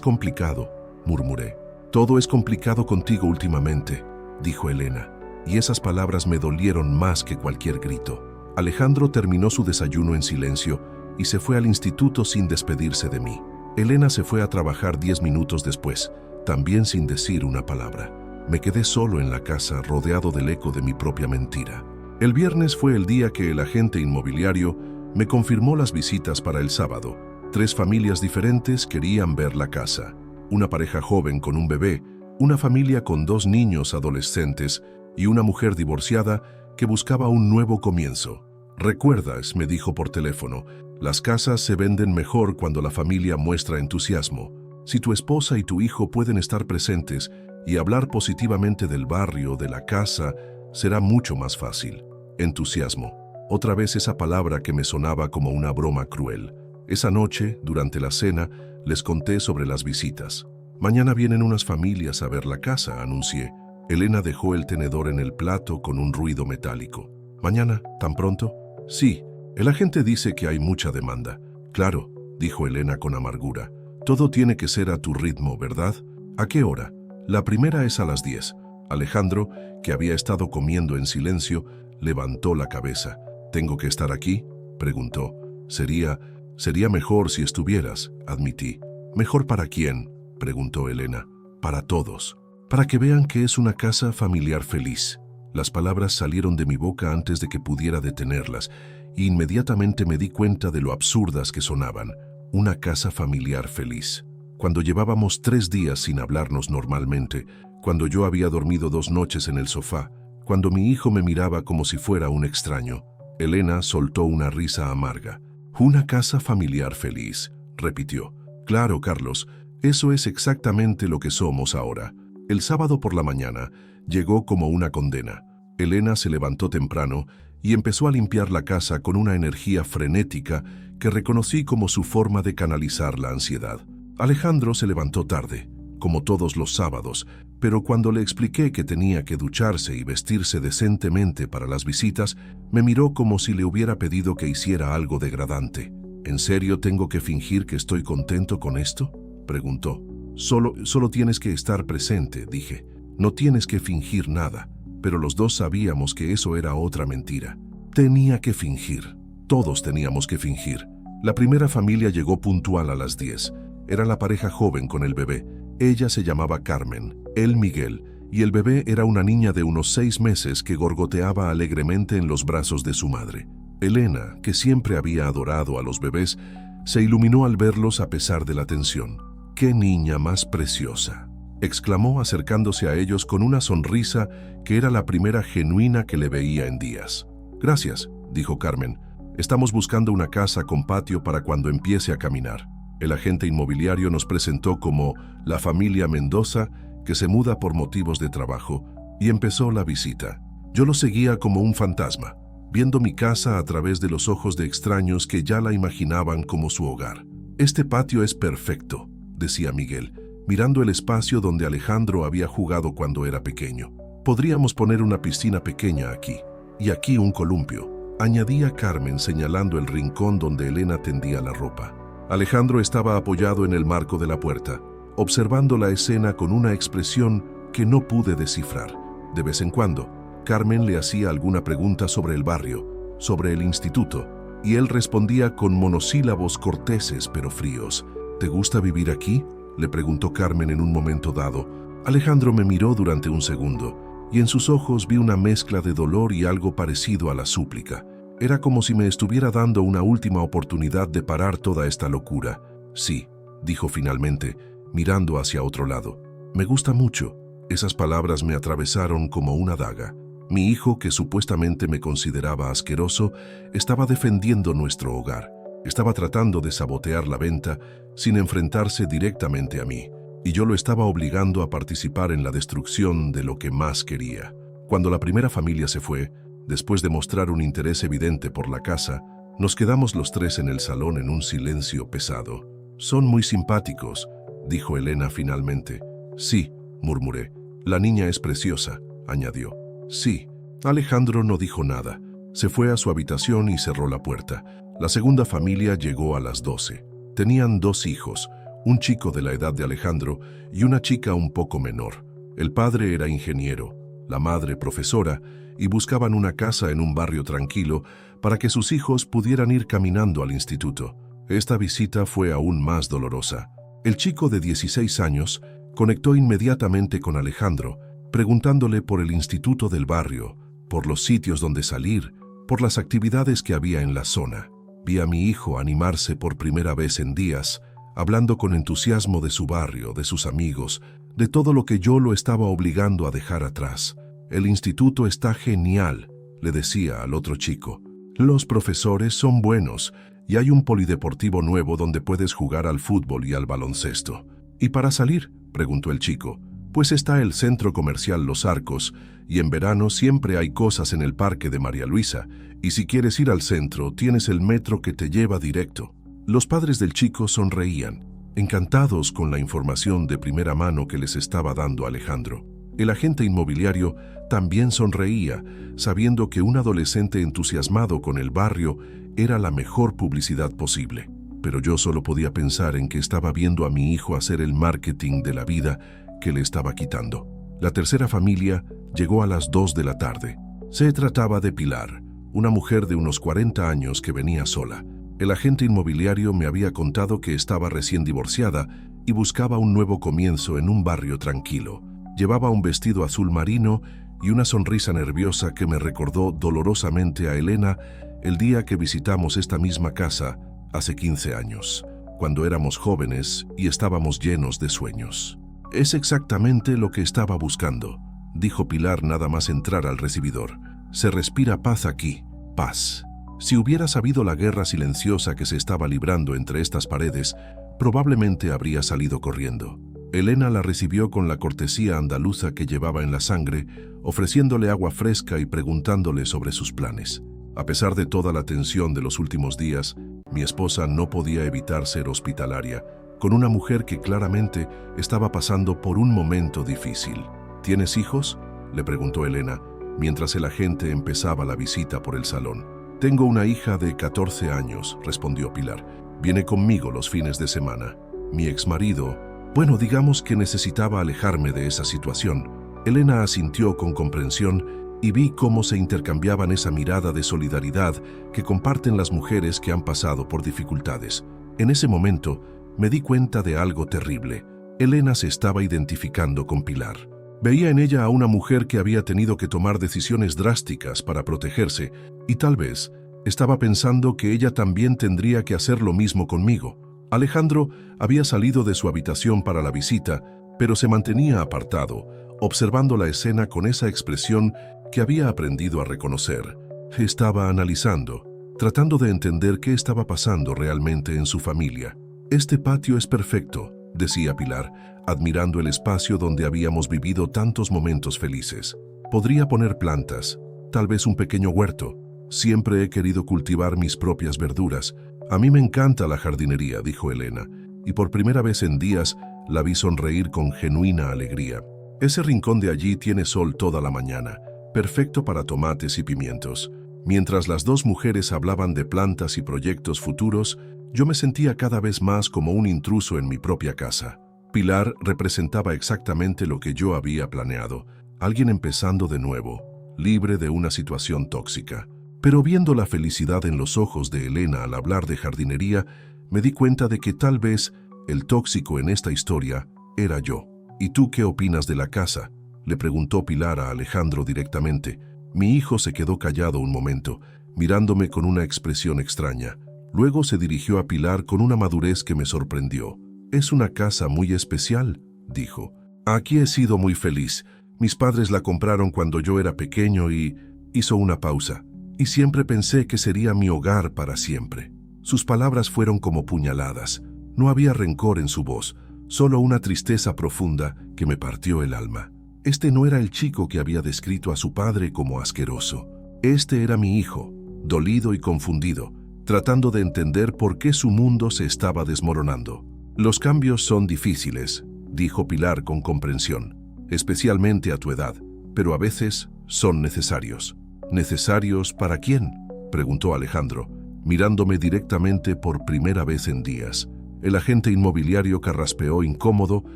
complicado», murmuré. «Todo es complicado contigo últimamente», dijo Elena, y esas palabras me dolieron más que cualquier grito. Alejandro terminó su desayuno en silencio y se fue al instituto sin despedirse de mí. Elena se fue a trabajar 10 minutos después, también sin decir una palabra. Me quedé solo en la casa, rodeado del eco de mi propia mentira. El viernes fue el día que el agente inmobiliario me confirmó las visitas para el sábado. 3 familias diferentes querían ver la casa. Una pareja joven con un bebé, una familia con 2 niños adolescentes y una mujer divorciada que buscaba un nuevo comienzo. «Recuerdas», me dijo por teléfono, «las casas se venden mejor cuando la familia muestra entusiasmo. Si tu esposa y tu hijo pueden estar presentes y hablar positivamente del barrio, de la casa, será mucho más fácil». Entusiasmo. Otra vez esa palabra que me sonaba como una broma cruel. Esa noche, durante la cena, les conté sobre las visitas. «Mañana vienen unas familias a ver la casa», anuncié. Elena dejó el tenedor en el plato con un ruido metálico. «¿Mañana? ¿Tan pronto?» «Sí, el agente dice que hay mucha demanda». «Claro», dijo Elena con amargura. «Todo tiene que ser a tu ritmo, ¿verdad? ¿A qué hora?» «La primera es a las 10». Alejandro, que había estado comiendo en silencio, levantó la cabeza. «¿Tengo que estar aquí?», preguntó. Sería mejor si estuvieras», admití. «¿Mejor para quién?», preguntó Elena. «Para todos. Para que vean que es una casa familiar feliz». Las palabras salieron de mi boca antes de que pudiera detenerlas, e inmediatamente me di cuenta de lo absurdas que sonaban. Una casa familiar feliz. Cuando llevábamos 3 días sin hablarnos normalmente, cuando yo había dormido 2 noches en el sofá, cuando mi hijo me miraba como si fuera un extraño, Elena soltó una risa amarga. «Una casa familiar feliz», repitió. «Claro, Carlos, eso es exactamente lo que somos ahora». El sábado por la mañana llegó como una condena. Elena se levantó temprano y empezó a limpiar la casa con una energía frenética que reconocí como su forma de canalizar la ansiedad. Alejandro se levantó tarde, como todos los sábados, pero cuando le expliqué que tenía que ducharse y vestirse decentemente para las visitas, me miró como si le hubiera pedido que hiciera algo degradante. ¿En serio tengo que fingir que estoy contento con esto?, preguntó. Solo tienes que estar presente, dije. No tienes que fingir nada. Pero los dos sabíamos que eso era otra mentira. Tenía que fingir. Todos teníamos que fingir. La primera familia llegó puntual a las 10. Era la pareja joven con el bebé. Ella se llamaba Carmen, él Miguel, y el bebé era una niña de unos 6 meses que gorgoteaba alegremente en los brazos de su madre. Elena, que siempre había adorado a los bebés, se iluminó al verlos a pesar de la tensión. ¡Qué niña más preciosa!, exclamó acercándose a ellos con una sonrisa que era la primera genuina que le veía en días. «Gracias», dijo Carmen. «Estamos buscando una casa con patio para cuando empiece a caminar». El agente inmobiliario nos presentó como la familia Mendoza, que se muda por motivos de trabajo, y empezó la visita. Yo lo seguía como un fantasma, viendo mi casa a través de los ojos de extraños que ya la imaginaban como su hogar. «Este patio es perfecto», decía Miguel, mirando el espacio donde Alejandro había jugado cuando era pequeño. «Podríamos poner una piscina pequeña aquí, y aquí un columpio», añadía Carmen señalando el rincón donde Elena tendía la ropa. Alejandro estaba apoyado en el marco de la puerta, observando la escena con una expresión que no pude descifrar. De vez en cuando, Carmen le hacía alguna pregunta sobre el barrio, sobre el instituto, y él respondía con monosílabos corteses pero fríos. «¿Te gusta vivir aquí?», le preguntó Carmen en un momento dado. Alejandro me miró durante un segundo, y en sus ojos vi una mezcla de dolor y algo parecido a la súplica. Era como si me estuviera dando una última oportunidad de parar toda esta locura. «Sí», dijo finalmente, mirando hacia otro lado. «Me gusta mucho». Esas palabras me atravesaron como una daga. Mi hijo, que supuestamente me consideraba asqueroso, estaba defendiendo nuestro hogar. Estaba tratando de sabotear la venta sin enfrentarse directamente a mí, y yo lo estaba obligando a participar en la destrucción de lo que más quería. Cuando la primera familia se fue, después de mostrar un interés evidente por la casa, nos quedamos los tres en el salón en un silencio pesado. «Son muy simpáticos», dijo Elena finalmente. «Sí», murmuré. «La niña es preciosa», añadió. «Sí». Alejandro no dijo nada. Se fue a su habitación y cerró la puerta. La segunda familia llegó a las 12. Tenían 2 hijos, un chico de la edad de Alejandro y una chica un poco menor. El padre era ingeniero, la madre profesora, y buscaban una casa en un barrio tranquilo para que sus hijos pudieran ir caminando al instituto. Esta visita fue aún más dolorosa. El chico de 16 años conectó inmediatamente con Alejandro, preguntándole por el instituto del barrio, por los sitios donde salir, por las actividades que había en la zona. Vi a mi hijo animarse por primera vez en días, hablando con entusiasmo de su barrio, de sus amigos, de todo lo que yo lo estaba obligando a dejar atrás. «El instituto está genial», le decía al otro chico. «Los profesores son buenos y hay un polideportivo nuevo donde puedes jugar al fútbol y al baloncesto». «¿Y para salir?», preguntó el chico. «Pues está el centro comercial Los Arcos y en verano siempre hay cosas en el parque de María Luisa, y si quieres ir al centro tienes el metro que te lleva directo». Los padres del chico sonreían, encantados con la información de primera mano que les estaba dando Alejandro. El agente inmobiliario también sonreía, sabiendo que un adolescente entusiasmado con el barrio era la mejor publicidad posible. Pero yo solo podía pensar en que estaba viendo a mi hijo hacer el marketing de la vida que le estaba quitando. La tercera familia llegó a las 2 de la tarde. Se trataba de Pilar, una mujer de unos 40 años que venía sola. El agente inmobiliario me había contado que estaba recién divorciada y buscaba un nuevo comienzo en un barrio tranquilo. Llevaba un vestido azul marino y una sonrisa nerviosa que me recordó dolorosamente a Elena el día que visitamos esta misma casa hace 15 años, cuando éramos jóvenes y estábamos llenos de sueños. «Es exactamente lo que estaba buscando», dijo Pilar nada más entrar al recibidor. «Se respira paz aquí, paz». Si hubiera sabido la guerra silenciosa que se estaba librando entre estas paredes, probablemente habría salido corriendo. Elena la recibió con la cortesía andaluza que llevaba en la sangre, ofreciéndole agua fresca y preguntándole sobre sus planes. A pesar de toda la tensión de los últimos días, mi esposa no podía evitar ser hospitalaria, con una mujer que claramente estaba pasando por un momento difícil. ¿Tienes hijos?, le preguntó Elena, mientras el agente empezaba la visita por el salón. Tengo una hija de 14 años, respondió Pilar. Viene conmigo los fines de semana. Mi exmarido, bueno, digamos que necesitaba alejarme de esa situación. Elena asintió con comprensión y vi cómo se intercambiaban esa mirada de solidaridad que comparten las mujeres que han pasado por dificultades. En ese momento, me di cuenta de algo terrible. Elena se estaba identificando con Pilar. Veía en ella a una mujer que había tenido que tomar decisiones drásticas para protegerse y tal vez estaba pensando que ella también tendría que hacer lo mismo conmigo. Alejandro había salido de su habitación para la visita, pero se mantenía apartado, observando la escena con esa expresión que había aprendido a reconocer. Estaba analizando, tratando de entender qué estaba pasando realmente en su familia. Este patio es perfecto, decía Pilar, admirando el espacio donde habíamos vivido tantos momentos felices. Podría poner plantas, tal vez un pequeño huerto. Siempre he querido cultivar mis propias verduras. A mí me encanta la jardinería, dijo Elena, y por primera vez en días la vi sonreír con genuina alegría. Ese rincón de allí tiene sol toda la mañana, perfecto para tomates y pimientos. Mientras las dos mujeres hablaban de plantas y proyectos futuros, yo me sentía cada vez más como un intruso en mi propia casa. Pilar representaba exactamente lo que yo había planeado, alguien empezando de nuevo, libre de una situación tóxica. Pero viendo la felicidad en los ojos de Elena al hablar de jardinería, me di cuenta de que tal vez el tóxico en esta historia era yo. ¿Y tú qué opinas de la casa?, le preguntó Pilar a Alejandro directamente. Mi hijo se quedó callado un momento, mirándome con una expresión extraña. Luego se dirigió a Pilar con una madurez que me sorprendió. «Es una casa muy especial», dijo. «Aquí he sido muy feliz. Mis padres la compraron cuando yo era pequeño y...» Hizo una pausa. «Y siempre pensé que sería mi hogar para siempre». Sus palabras fueron como puñaladas. No había rencor en su voz, solo una tristeza profunda que me partió el alma. Este no era el chico que había descrito a su padre como asqueroso. Este era mi hijo, dolido y confundido, tratando de entender por qué su mundo se estaba desmoronando. «Los cambios son difíciles», dijo Pilar con comprensión, «especialmente a tu edad, pero a veces son necesarios». «¿Necesarios para quién?», preguntó Alejandro, mirándome directamente por primera vez en días. El agente inmobiliario carraspeó incómodo,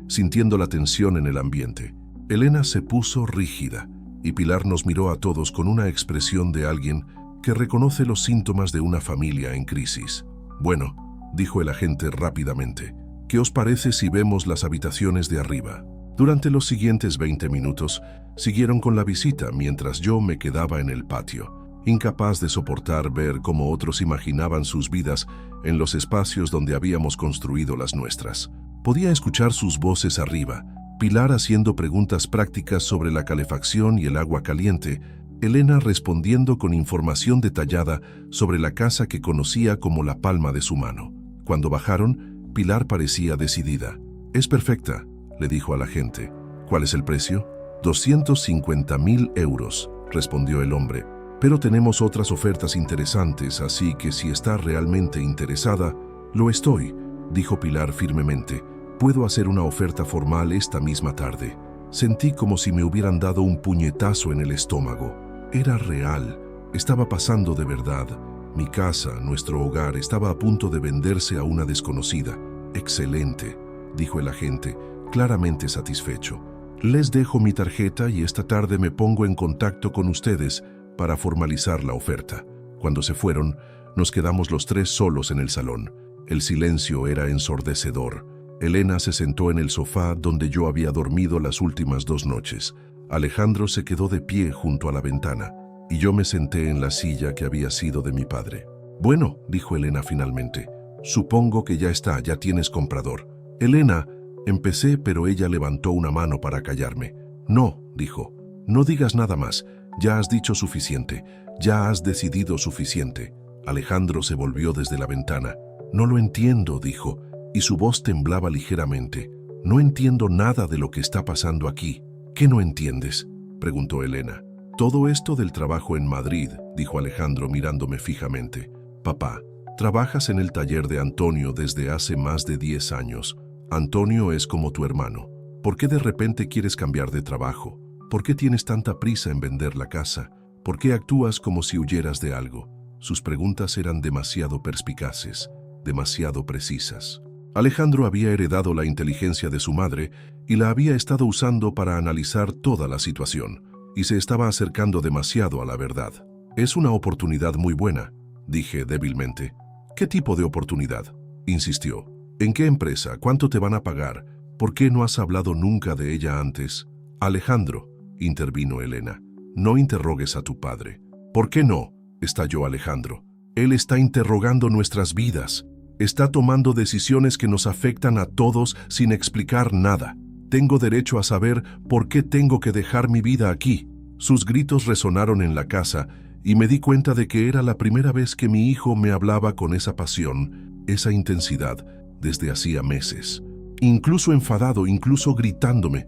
sintiendo la tensión en el ambiente. Elena se puso rígida y Pilar nos miró a todos con una expresión de alguien que reconoce los síntomas de una familia en crisis. «Bueno», dijo el agente rápidamente, «¿qué os parece si vemos las habitaciones de arriba?». Durante los siguientes 20 minutos, siguieron con la visita mientras yo me quedaba en el patio, incapaz de soportar ver cómo otros imaginaban sus vidas en los espacios donde habíamos construido las nuestras. Podía escuchar sus voces arriba, Pilar haciendo preguntas prácticas sobre la calefacción y el agua caliente, Elena respondiendo con información detallada sobre la casa que conocía como la palma de su mano. Cuando bajaron, Pilar parecía decidida. «Es perfecta», le dijo a la gente. «¿Cuál es el precio?». «250.000 euros», respondió el hombre. «Pero tenemos otras ofertas interesantes, así que si está realmente interesada...». «Lo estoy», dijo Pilar firmemente. «Puedo hacer una oferta formal esta misma tarde». Sentí como si me hubieran dado un puñetazo en el estómago. Era real, estaba pasando de verdad. Mi casa, nuestro hogar, estaba a punto de venderse a una desconocida. «Excelente», dijo el agente, claramente satisfecho. «Les dejo mi tarjeta y esta tarde me pongo en contacto con ustedes para formalizar la oferta». Cuando se fueron, nos quedamos los tres solos en el salón. El silencio era ensordecedor. Elena se sentó en el sofá donde yo había dormido las últimas 2 noches. Alejandro se quedó de pie junto a la ventana y yo me senté en la silla que había sido de mi padre. «Bueno», dijo Elena finalmente, «supongo que ya tienes comprador». «Elena», empecé, pero ella levantó una mano para callarme. «No», dijo, «no digas nada más, ya has dicho suficiente, ya has decidido suficiente». Alejandro se volvió desde la ventana. «No lo entiendo», dijo, y su voz temblaba ligeramente. «No entiendo nada de lo que está pasando aquí». «¿Qué no entiendes?», preguntó Elena. «Todo esto del trabajo en Madrid», dijo Alejandro mirándome fijamente. «Papá, Trabajas en el taller de Antonio desde hace más de 10 años. Antonio es como tu hermano. ¿Por qué de repente quieres cambiar de trabajo? ¿Por qué tienes tanta prisa en vender la casa? ¿Por qué actúas como si huyeras de algo? Sus preguntas eran demasiado perspicaces, demasiado precisas. Alejandro había heredado la inteligencia de su madre y la había estado usando para analizar toda la situación, y se estaba acercando demasiado a la verdad. «Es una oportunidad muy buena», dije débilmente. «¿Qué tipo de oportunidad?», insistió. «¿En qué empresa? ¿Cuánto te van a pagar? ¿Por qué no has hablado nunca de ella antes?» «Alejandro», intervino Elena, «no interrogues a tu padre». «¿Por qué no?», estalló Alejandro. «Él está interrogando nuestras vidas. Está tomando decisiones que nos afectan a todos sin explicar nada. Tengo derecho a saber por qué tengo que dejar mi vida aquí». Sus gritos resonaron en la casa y me di cuenta de que era la primera vez que mi hijo me hablaba con esa pasión, esa intensidad, desde hacía meses. Incluso enfadado, incluso gritándome,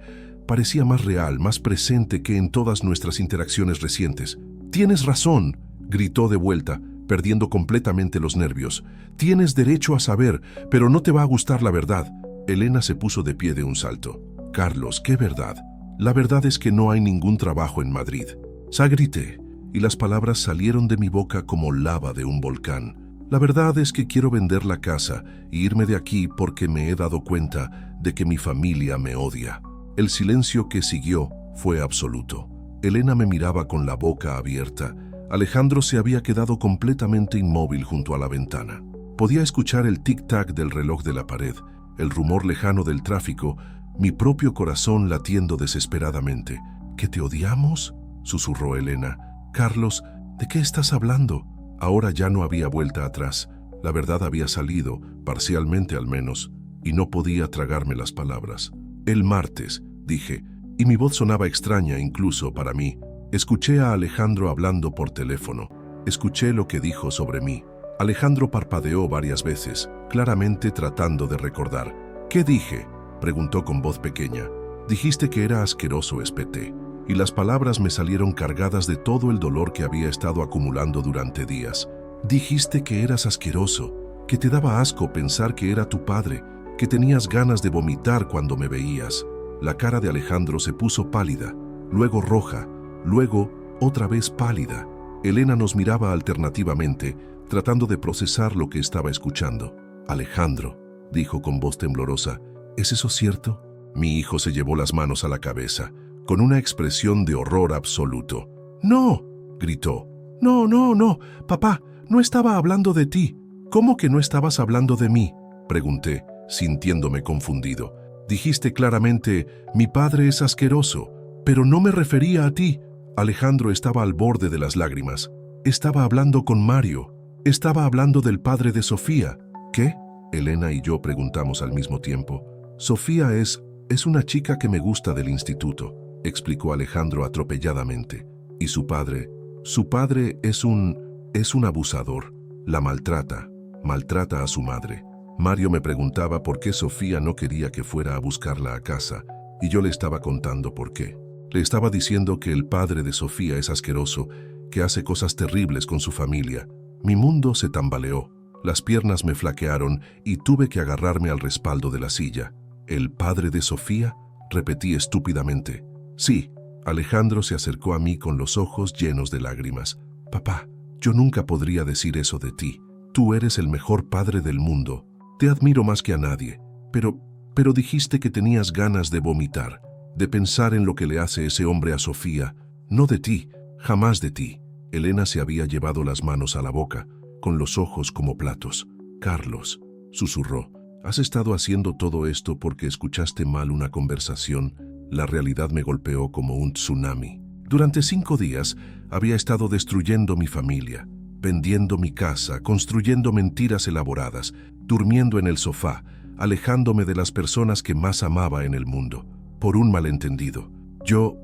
parecía más real, más presente que en todas nuestras interacciones recientes. «Tienes razón», gritó de vuelta, perdiendo completamente los nervios. «Tienes derecho a saber, pero no te va a gustar la verdad». Elena se puso de pie de un salto. «Carlos, ¿qué verdad?». «La verdad es que no hay ningún trabajo en Madrid». Grité, y las palabras salieron de mi boca como lava de un volcán. «La verdad es que quiero vender la casa e irme de aquí porque me he dado cuenta de que mi familia me odia». El silencio que siguió fue absoluto. Elena me miraba con la boca abierta. Alejandro se había quedado completamente inmóvil junto a la ventana. Podía escuchar el tic-tac del reloj de la pared, el rumor lejano del tráfico, mi propio corazón latiendo desesperadamente. «¿Que te odiamos?», susurró Elena. «Carlos, ¿de qué estás hablando?». Ahora ya no había vuelta atrás. La verdad había salido, parcialmente al menos, y no podía tragarme las palabras. «El martes», dije, y mi voz sonaba extraña incluso para mí. Escuché a Alejandro hablando por teléfono. Escuché lo que dijo sobre mí. Alejandro parpadeó varias veces, claramente tratando de recordar. «¿Qué dije?», preguntó con voz pequeña. «Dijiste que era asqueroso», espeté, y las palabras me salieron cargadas de todo el dolor que había estado acumulando durante días. «Dijiste que eras asqueroso, que te daba asco pensar que era tu padre, que tenías ganas de vomitar cuando me veías». La cara de Alejandro se puso pálida, luego roja, luego otra vez pálida. Elena nos miraba alternativamente, tratando de procesar lo que estaba escuchando. «Alejandro», dijo con voz temblorosa, «¿es eso cierto?». Mi hijo se llevó las manos a la cabeza, con una expresión de horror absoluto. «No», gritó. «No, no, no, papá, no estaba hablando de ti». «¿Cómo que no estabas hablando de mí?», pregunté, sintiéndome confundido. «Dijiste claramente, mi padre es asqueroso, pero no me refería a ti». Alejandro estaba al borde de las lágrimas. «Estaba hablando con Mario. Estaba hablando del padre de Sofía». «¿Qué?», Elena y yo preguntamos al mismo tiempo. «Sofía es una chica que me gusta del instituto», explicó Alejandro atropelladamente. «Y su padre es un abusador. La maltrata a su madre». Mario me preguntaba por qué Sofía no quería que fuera a buscarla a casa, y yo le estaba contando por qué. Le estaba diciendo que el padre de Sofía es asqueroso, que hace cosas terribles con su familia. Mi mundo se tambaleó, las piernas me flaquearon y tuve que agarrarme al respaldo de la silla. «¿El padre de Sofía?», repetí estúpidamente. «Sí». Alejandro se acercó a mí con los ojos llenos de lágrimas. «Papá, yo nunca podría decir eso de ti. Tú eres el mejor padre del mundo. Te admiro más que a nadie. Pero dijiste que tenías ganas de vomitar, de pensar en lo que le hace ese hombre a Sofía. No de ti, jamás de ti». Elena se había llevado las manos a la boca, con los ojos como platos. «Carlos», susurró, «has estado haciendo todo esto porque escuchaste mal una conversación». La realidad me golpeó como un tsunami. Durante 5 días había estado destruyendo mi familia, vendiendo mi casa, construyendo mentiras elaboradas, durmiendo en el sofá, alejándome de las personas que más amaba en el mundo, por un malentendido. Yo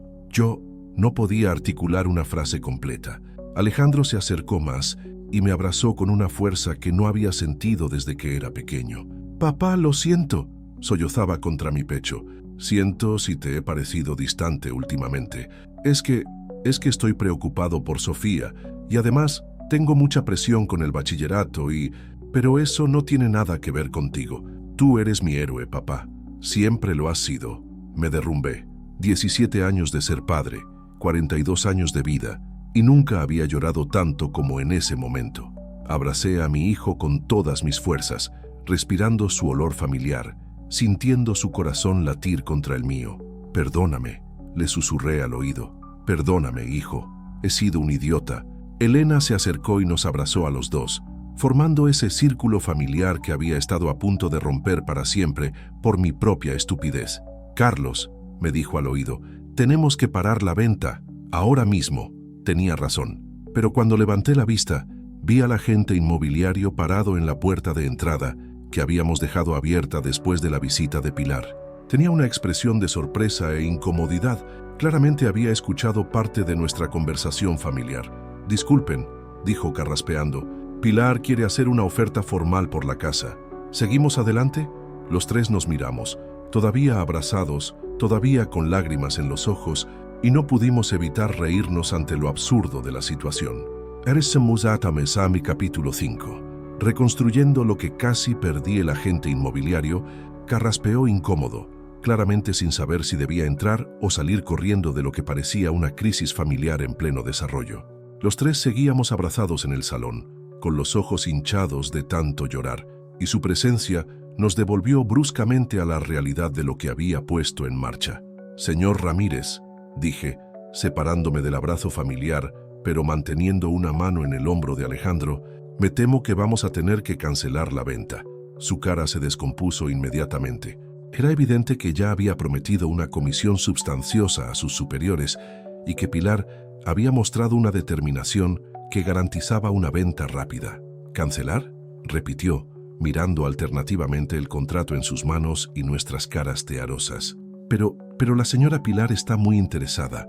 no podía articular una frase completa. Alejandro se acercó más y me abrazó con una fuerza que no había sentido desde que era pequeño. «Papá, lo siento», sollozaba contra mi pecho. «Siento si te he parecido distante últimamente. Es que estoy preocupado por Sofía y además tengo mucha presión con el bachillerato y Pero eso no tiene nada que ver contigo. Tú eres mi héroe, papá. Siempre lo has sido. Me derrumbé. 17 años de ser padre, 42 años de vida, y nunca había llorado tanto como en ese momento. Abracé a mi hijo con todas mis fuerzas, respirando su olor familiar, sintiendo su corazón latir contra el mío. Perdóname, le susurré al oído. Perdóname, hijo. He sido un idiota. Elena se acercó y nos abrazó a los dos, formando ese círculo familiar que había estado a punto de romper para siempre por mi propia estupidez. Carlos, me dijo al oído, tenemos que parar la venta, ahora mismo. Tenía razón, pero cuando levanté la vista, vi al agente inmobiliario parado en la puerta de entrada que habíamos dejado abierta después de la visita de Pilar. Tenía una expresión de sorpresa e incomodidad. Claramente había escuchado parte de nuestra conversación familiar. Disculpen, dijo carraspeando. Pilar quiere hacer una oferta formal por la casa. ¿Seguimos adelante? Los tres nos miramos, todavía abrazados, todavía con lágrimas en los ojos, y no pudimos evitar reírnos ante lo absurdo de la situación. Mi capítulo 5. Reconstruyendo lo que casi perdí, el agente inmobiliario carraspeó incómodo, claramente sin saber si debía entrar o salir corriendo de lo que parecía una crisis familiar en pleno desarrollo. Los tres seguíamos abrazados en el salón, con los ojos hinchados de tanto llorar, y su presencia nos devolvió bruscamente a la realidad de lo que había puesto en marcha. Señor Ramírez, dije, separándome del abrazo familiar, pero manteniendo una mano en el hombro de Alejandro, me temo que vamos a tener que cancelar la venta. Su cara se descompuso inmediatamente. Era evidente que ya había prometido una comisión sustanciosa a sus superiores y que Pilar había mostrado una determinación que garantizaba una venta rápida. ¿Cancelar?, repitió, mirando alternativamente el contrato en sus manos y nuestras caras tearosas. Pero la señora Pilar está muy interesada.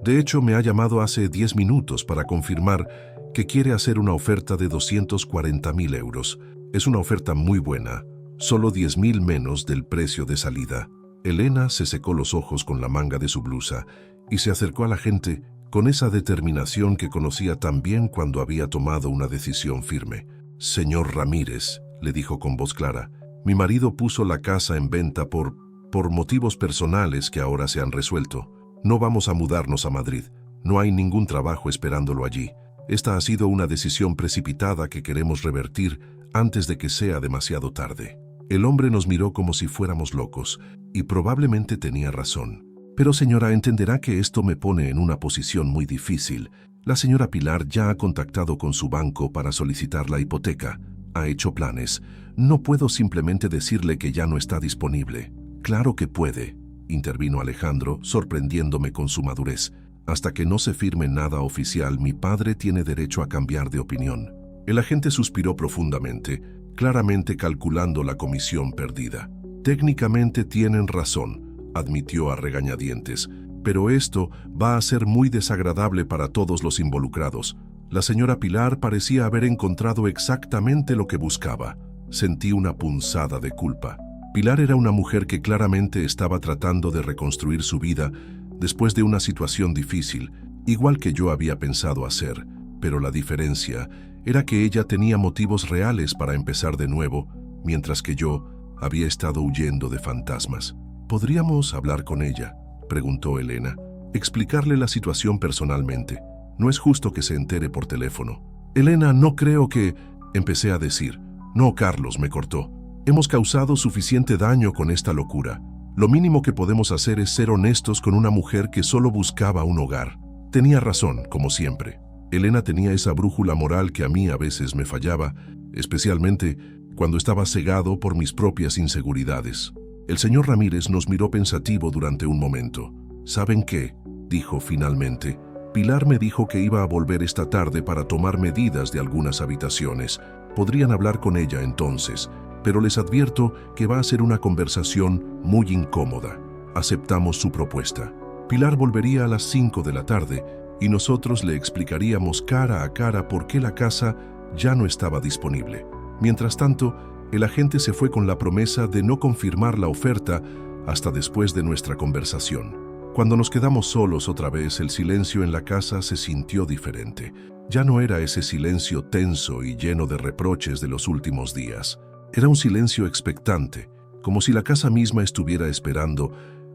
De hecho, me ha llamado hace 10 minutos para confirmar que quiere hacer una oferta de 240.000 euros. Es una oferta muy buena, solo 10.000 menos del precio de salida. Elena se secó los ojos con la manga de su blusa y se acercó a la gente con esa determinación que conocía tan bien cuando había tomado una decisión firme. Señor Ramírez, le dijo con voz clara, mi marido puso la casa en venta por motivos personales que ahora se han resuelto. No vamos a mudarnos a Madrid. No hay ningún trabajo esperándolo allí. Esta ha sido una decisión precipitada que queremos revertir antes de que sea demasiado tarde. El hombre nos miró como si fuéramos locos, y probablemente tenía razón. Pero señora, entenderá que esto me pone en una posición muy difícil. La señora Pilar ya ha contactado con su banco para solicitar la hipoteca. Ha hecho planes. No puedo simplemente decirle que ya no está disponible. Claro que puede, intervino Alejandro, sorprendiéndome con su madurez. Hasta que no se firme nada oficial, mi padre tiene derecho a cambiar de opinión. El agente suspiró profundamente, claramente calculando la comisión perdida. Técnicamente tienen razón, admitió a regañadientes, pero esto va a ser muy desagradable para todos los involucrados. La señora Pilar parecía haber encontrado exactamente lo que buscaba. Sentí una punzada de culpa. Pilar era una mujer que claramente estaba tratando de reconstruir su vida después de una situación difícil, igual que yo había pensado hacer, pero la diferencia era que ella tenía motivos reales para empezar de nuevo, mientras que yo había estado huyendo de fantasmas. ¿Podríamos hablar con ella?, preguntó Elena. Explicarle la situación personalmente. No es justo que se entere por teléfono. Elena, no creo que... Empecé a decir. No, Carlos, me cortó. Hemos causado suficiente daño con esta locura. Lo mínimo que podemos hacer es ser honestos con una mujer que solo buscaba un hogar. Tenía razón, como siempre. Elena tenía esa brújula moral que a mí a veces me fallaba, especialmente cuando estaba cegado por mis propias inseguridades. El señor Ramírez nos miró pensativo durante un momento. ¿Saben qué?, dijo finalmente. Pilar me dijo que iba a volver esta tarde para tomar medidas de algunas habitaciones. Podrían hablar con ella entonces, pero les advierto que va a ser una conversación muy incómoda. Aceptamos su propuesta. Pilar volvería a las 5 de la tarde y nosotros le explicaríamos cara a cara por qué la casa ya no estaba disponible. Mientras tanto, el agente se fue con la promesa de no confirmar la oferta hasta después de nuestra conversación. Cuando nos quedamos solos otra vez, el silencio en la casa se sintió diferente. Ya no era ese silencio tenso y lleno de reproches de los últimos días. Era un silencio expectante, como si la casa misma estuviera esperando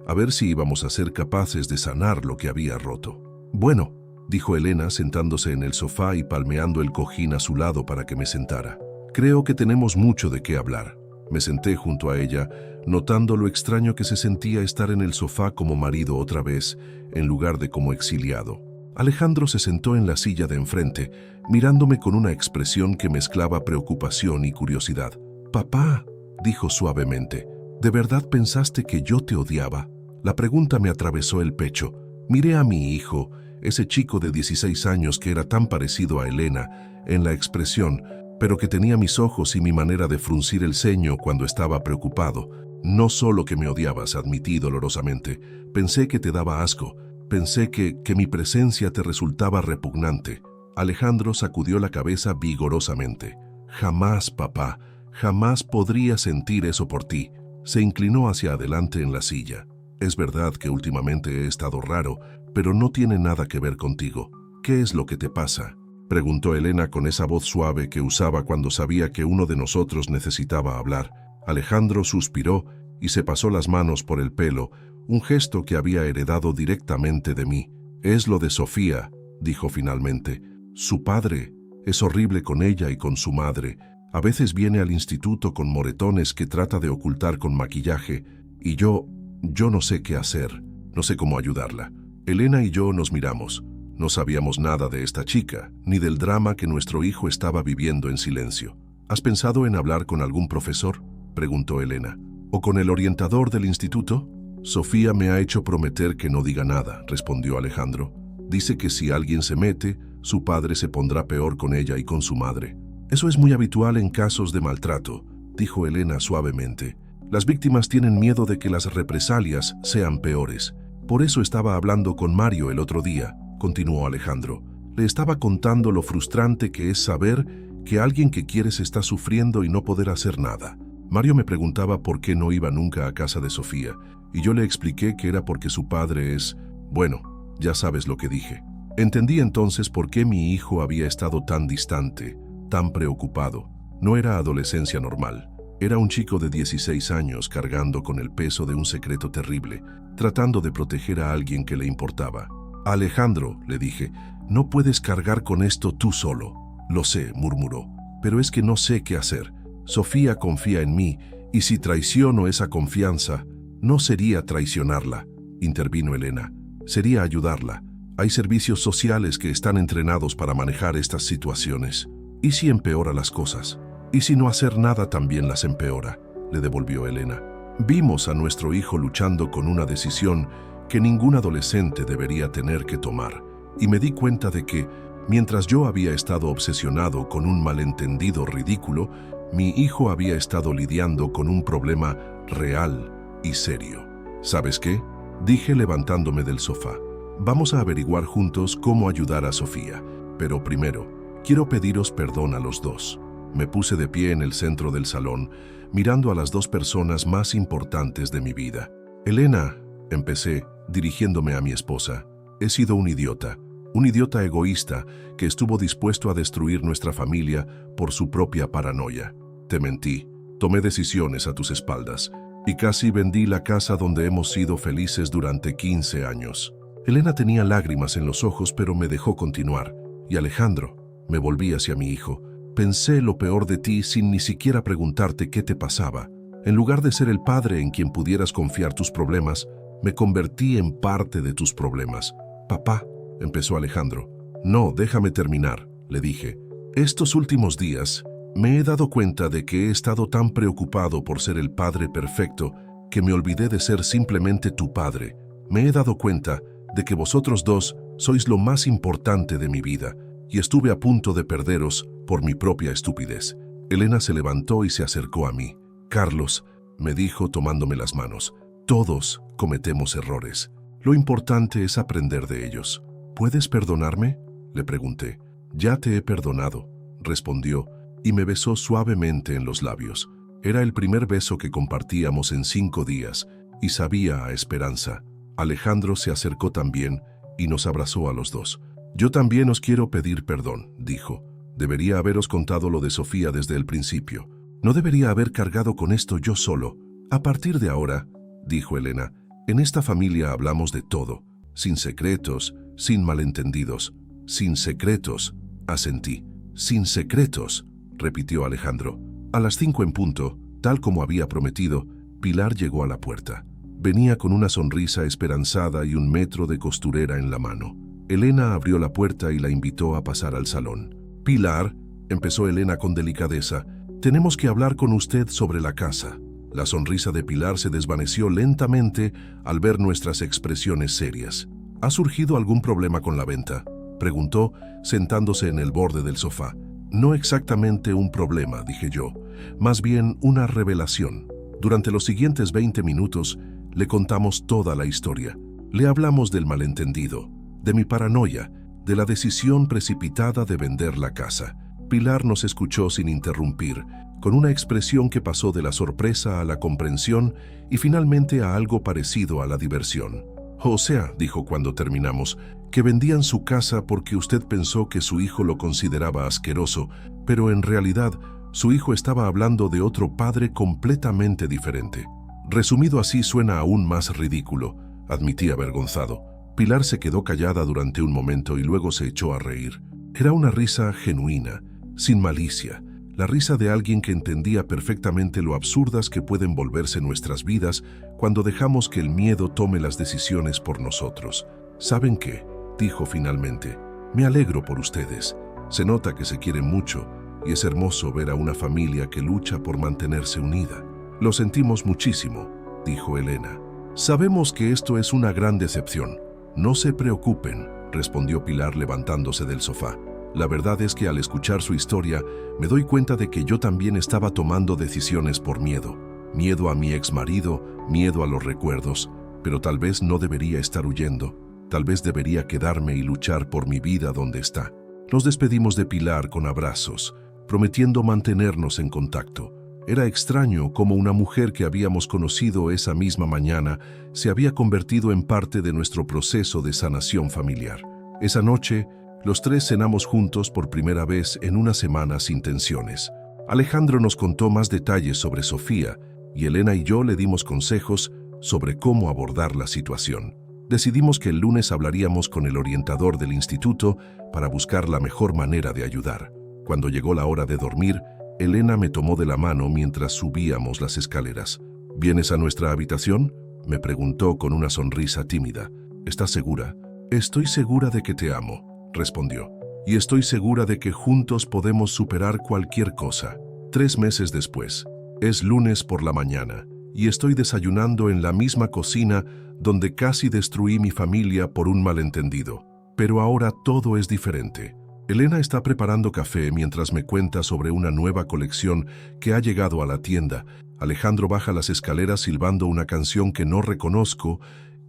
a ver si íbamos a ser capaces de sanar lo que había roto. «Bueno», dijo Elena sentándose en el sofá y palmeando el cojín a su lado para que me sentara. «Creo que tenemos mucho de qué hablar». Me senté junto a ella, notando lo extraño que se sentía estar en el sofá como marido otra vez, en lugar de como exiliado. Alejandro se sentó en la silla de enfrente, mirándome con una expresión que mezclaba preocupación y curiosidad. «Papá», dijo suavemente, «¿de verdad pensaste que yo te odiaba?» La pregunta me atravesó el pecho. Miré a mi hijo, ese chico de 16 años que era tan parecido a Elena en la expresión, pero que tenía mis ojos y mi manera de fruncir el ceño cuando estaba preocupado. «No solo que me odiabas», admití dolorosamente. «Pensé que te daba asco. Pensé que mi presencia te resultaba repugnante». Alejandro sacudió la cabeza vigorosamente. «Jamás, papá, jamás podría sentir eso por ti». Se inclinó hacia adelante en la silla. «Es verdad que últimamente he estado raro, pero no tiene nada que ver contigo. ¿Qué es lo que te pasa?», preguntó Elena con esa voz suave que usaba cuando sabía que uno de nosotros necesitaba hablar. Alejandro suspiró y se pasó las manos por el pelo, un gesto que había heredado directamente de mí. «Es lo de Sofía», dijo finalmente. «Su padre es horrible con ella y con su madre. A veces viene al instituto con moretones que trata de ocultar con maquillaje, y yo no sé qué hacer, no sé cómo ayudarla». Elena y yo nos miramos. No sabíamos nada de esta chica, ni del drama que nuestro hijo estaba viviendo en silencio. «¿Has pensado en hablar con algún profesor?», preguntó Elena. «¿O con el orientador del instituto?». «Sofía me ha hecho prometer que no diga nada», respondió Alejandro. «Dice que si alguien se mete, su padre se pondrá peor con ella y con su madre». «Eso es muy habitual en casos de maltrato», dijo Elena suavemente. «Las víctimas tienen miedo de que las represalias sean peores. Por eso estaba hablando con Mario el otro día», continuó Alejandro. «Le estaba contando lo frustrante que es saber que alguien que quieres está sufriendo y no poder hacer nada. Mario me preguntaba por qué no iba nunca a casa de Sofía, y yo le expliqué que era porque su padre es... Bueno, ya sabes lo que dije. Entendí entonces por qué mi hijo había estado tan distante, tan preocupado. No era adolescencia normal. Era un chico de 16 años cargando con el peso de un secreto terrible, tratando de proteger a alguien que le importaba. «Alejandro», le dije, «no puedes cargar con esto tú solo». «Lo sé», murmuró, «pero es que no sé qué hacer. Sofía confía en mí, y si traiciono esa confianza, no sería traicionarla», intervino Elena. «Sería ayudarla. Hay servicios sociales que están entrenados para manejar estas situaciones. ¿Y si empeora las cosas? ¿Y si no hacer nada también las empeora?», le devolvió Elena. Vimos a nuestro hijo luchando con una decisión que ningún adolescente debería tener que tomar, y me di cuenta de que, mientras yo había estado obsesionado con un malentendido ridículo, mi hijo había estado lidiando con un problema real y serio. «¿Sabes qué?», dije levantándome del sofá. «Vamos a averiguar juntos cómo ayudar a Sofía, pero primero, quiero pediros perdón a los dos». Me puse de pie en el centro del salón, mirando a las dos personas más importantes de mi vida. «Elena», empecé, dirigiéndome a mi esposa, «he sido un idiota egoísta que estuvo dispuesto a destruir nuestra familia por su propia paranoia. Te mentí, tomé decisiones a tus espaldas y casi vendí la casa donde hemos sido felices durante 15 años». Elena tenía lágrimas en los ojos, pero me dejó continuar. «Y Alejandro», me volví hacia mi hijo, «pensé lo peor de ti sin ni siquiera preguntarte qué te pasaba. En lugar de ser el padre en quien pudieras confiar tus problemas, me convertí en parte de tus problemas». «Papá», empezó Alejandro. «No, déjame terminar», le dije. «Estos últimos días me he dado cuenta de que he estado tan preocupado por ser el padre perfecto que me olvidé de ser simplemente tu padre. Me he dado cuenta de que vosotros dos sois lo más importante de mi vida y estuve a punto de perderos por mi propia estupidez». Elena se levantó y se acercó a mí. «Carlos», me dijo tomándome las manos, «todos cometemos errores. Lo importante es aprender de ellos. ¿Puedes perdonarme?», le pregunté. «Ya te he perdonado», respondió, y me besó suavemente en los labios. Era el primer beso que compartíamos en 5 días, y sabía a esperanza. Alejandro se acercó también y nos abrazó a los dos. Yo también os quiero pedir perdón, dijo. Debería haberos contado lo de Sofía desde el principio. No debería haber cargado con esto yo solo. A partir de ahora, dijo Elena, en esta familia hablamos de todo, sin secretos, sin malentendidos. Sin secretos, asentí. Sin secretos, repitió Alejandro. A las 5 en punto, tal como había prometido, Pilar llegó a la puerta. Venía con una sonrisa esperanzada y un metro de costurera en la mano. Elena abrió la puerta y la invitó a pasar al salón. Pilar, empezó Elena con delicadeza, tenemos que hablar con usted sobre la casa. La sonrisa de Pilar se desvaneció lentamente al ver nuestras expresiones serias. ¿Ha surgido algún problema con la venta?, preguntó, sentándose en el borde del sofá. No exactamente un problema, dije yo, más bien una revelación. Durante los siguientes 20 minutos le contamos toda la historia. Le hablamos del malentendido, de mi paranoia, de la decisión precipitada de vender la casa. Pilar nos escuchó sin interrumpir, con una expresión que pasó de la sorpresa a la comprensión y finalmente a algo parecido a la diversión. O sea, dijo cuando terminamos, que vendían su casa porque usted pensó que su hijo lo consideraba asqueroso, pero en realidad su hijo estaba hablando de otro padre completamente diferente. Resumido así suena aún más ridículo, admití avergonzado. Pilar se quedó callada durante un momento y luego se echó a reír. Era una risa genuina, sin malicia, la risa de alguien que entendía perfectamente lo absurdas que pueden volverse nuestras vidas cuando dejamos que el miedo tome las decisiones por nosotros. ¿Saben qué?, dijo finalmente. Me alegro por ustedes. Se nota que se quieren mucho y es hermoso ver a una familia que lucha por mantenerse unida. Lo sentimos muchísimo, dijo Elena. Sabemos que esto es una gran decepción. No se preocupen, respondió Pilar levantándose del sofá. La verdad es que al escuchar su historia, me doy cuenta de que yo también estaba tomando decisiones por miedo. Miedo a mi exmarido, miedo a los recuerdos, pero tal vez no debería estar huyendo. Tal vez debería quedarme y luchar por mi vida donde está. Nos despedimos de Pilar con abrazos, prometiendo mantenernos en contacto. Era extraño cómo una mujer que habíamos conocido esa misma mañana se había convertido en parte de nuestro proceso de sanación familiar. Esa noche, los tres cenamos juntos por primera vez en una semana sin tensiones. Alejandro nos contó más detalles sobre Sofía y Elena y yo le dimos consejos sobre cómo abordar la situación. Decidimos que el lunes hablaríamos con el orientador del instituto para buscar la mejor manera de ayudar. Cuando llegó la hora de dormir, Elena me tomó de la mano mientras subíamos las escaleras. ¿Vienes a nuestra habitación?, me preguntó con una sonrisa tímida. ¿Estás segura? Estoy segura de que te amo, respondió. Y estoy segura de que juntos podemos superar cualquier cosa. 3 meses después, es lunes por la mañana y estoy desayunando en la misma cocina donde casi destruí mi familia por un malentendido. Pero ahora todo es diferente. Elena está preparando café mientras me cuenta sobre una nueva colección que ha llegado a la tienda. Alejandro baja las escaleras silbando una canción que no reconozco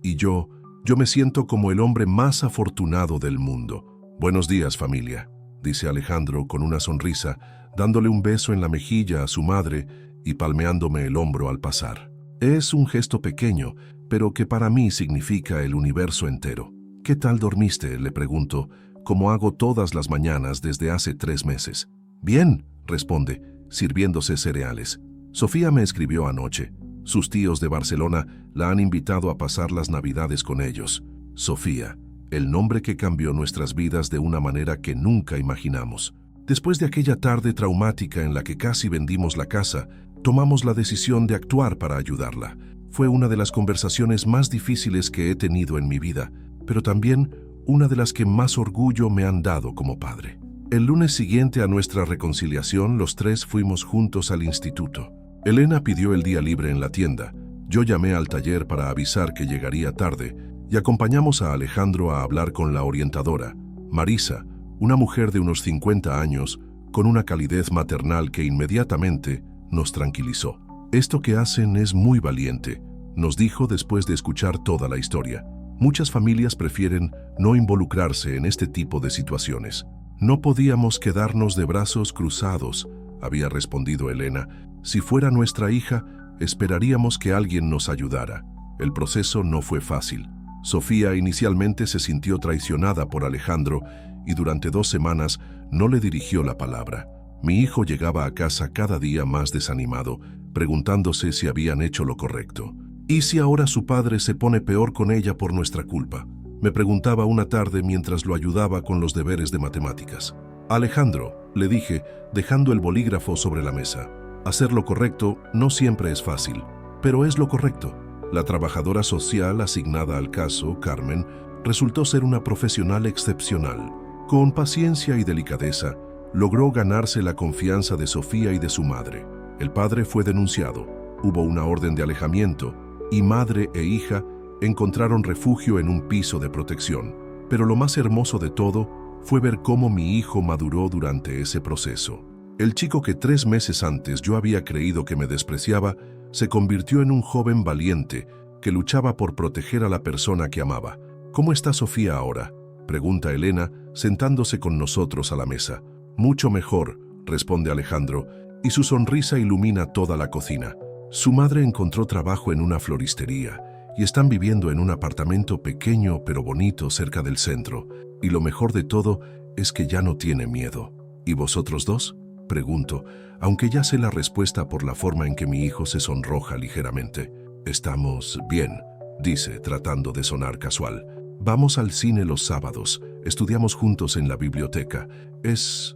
y yo me siento como el hombre más afortunado del mundo. Buenos días, familia, dice Alejandro con una sonrisa, dándole un beso en la mejilla a su madre y palmeándome el hombro al pasar. Es un gesto pequeño, pero que para mí significa el universo entero. ¿Qué tal dormiste?, le pregunto, como hago todas las mañanas desde hace 3 meses. Bien, responde, sirviéndose cereales. Sofía me escribió anoche. Sus tíos de Barcelona la han invitado a pasar las Navidades con ellos. Sofía, el nombre que cambió nuestras vidas de una manera que nunca imaginamos. Después de aquella tarde traumática en la que casi vendimos la casa, tomamos la decisión de actuar para ayudarla. Fue una de las conversaciones más difíciles que he tenido en mi vida, pero también una de las que más orgullo me han dado como padre. El lunes siguiente a nuestra reconciliación, los 3 fuimos juntos al instituto. Elena pidió el día libre en la tienda. Yo llamé al taller para avisar que llegaría tarde y acompañamos a Alejandro a hablar con la orientadora, Marisa, una mujer de unos 50 años, con una calidez maternal que inmediatamente nos tranquilizó. Esto que hacen es muy valiente, nos dijo después de escuchar toda la historia. Muchas familias prefieren no involucrarse en este tipo de situaciones. No podíamos quedarnos de brazos cruzados, había respondido Elena. Si fuera nuestra hija, esperaríamos que alguien nos ayudara. El proceso no fue fácil. Sofía inicialmente se sintió traicionada por Alejandro y durante 2 semanas no le dirigió la palabra. Mi hijo llegaba a casa cada día más desanimado, preguntándose si habían hecho lo correcto. ¿Y si ahora su padre se pone peor con ella por nuestra culpa? Me preguntaba una tarde mientras lo ayudaba con los deberes de matemáticas. Alejandro, le dije, dejando el bolígrafo sobre la mesa. Hacer lo correcto no siempre es fácil, pero es lo correcto. La trabajadora social asignada al caso, Carmen, resultó ser una profesional excepcional. Con paciencia y delicadeza, logró ganarse la confianza de Sofía y de su madre. El padre fue denunciado, hubo una orden de alejamiento y madre e hija encontraron refugio en un piso de protección. Pero lo más hermoso de todo fue ver cómo mi hijo maduró durante ese proceso. El chico que 3 meses antes yo había creído que me despreciaba, se convirtió en un joven valiente que luchaba por proteger a la persona que amaba. ¿Cómo está Sofía ahora?, pregunta Elena, sentándose con nosotros a la mesa. Mucho mejor, responde Alejandro, y su sonrisa ilumina toda la cocina. Su madre encontró trabajo en una floristería y están viviendo en un apartamento pequeño pero bonito cerca del centro. Y lo mejor de todo es que ya no tiene miedo. ¿Y vosotros dos?, pregunto, aunque ya sé la respuesta por la forma en que mi hijo se sonroja ligeramente. Estamos bien, dice, tratando de sonar casual. Vamos al cine los sábados, estudiamos juntos en la biblioteca. Es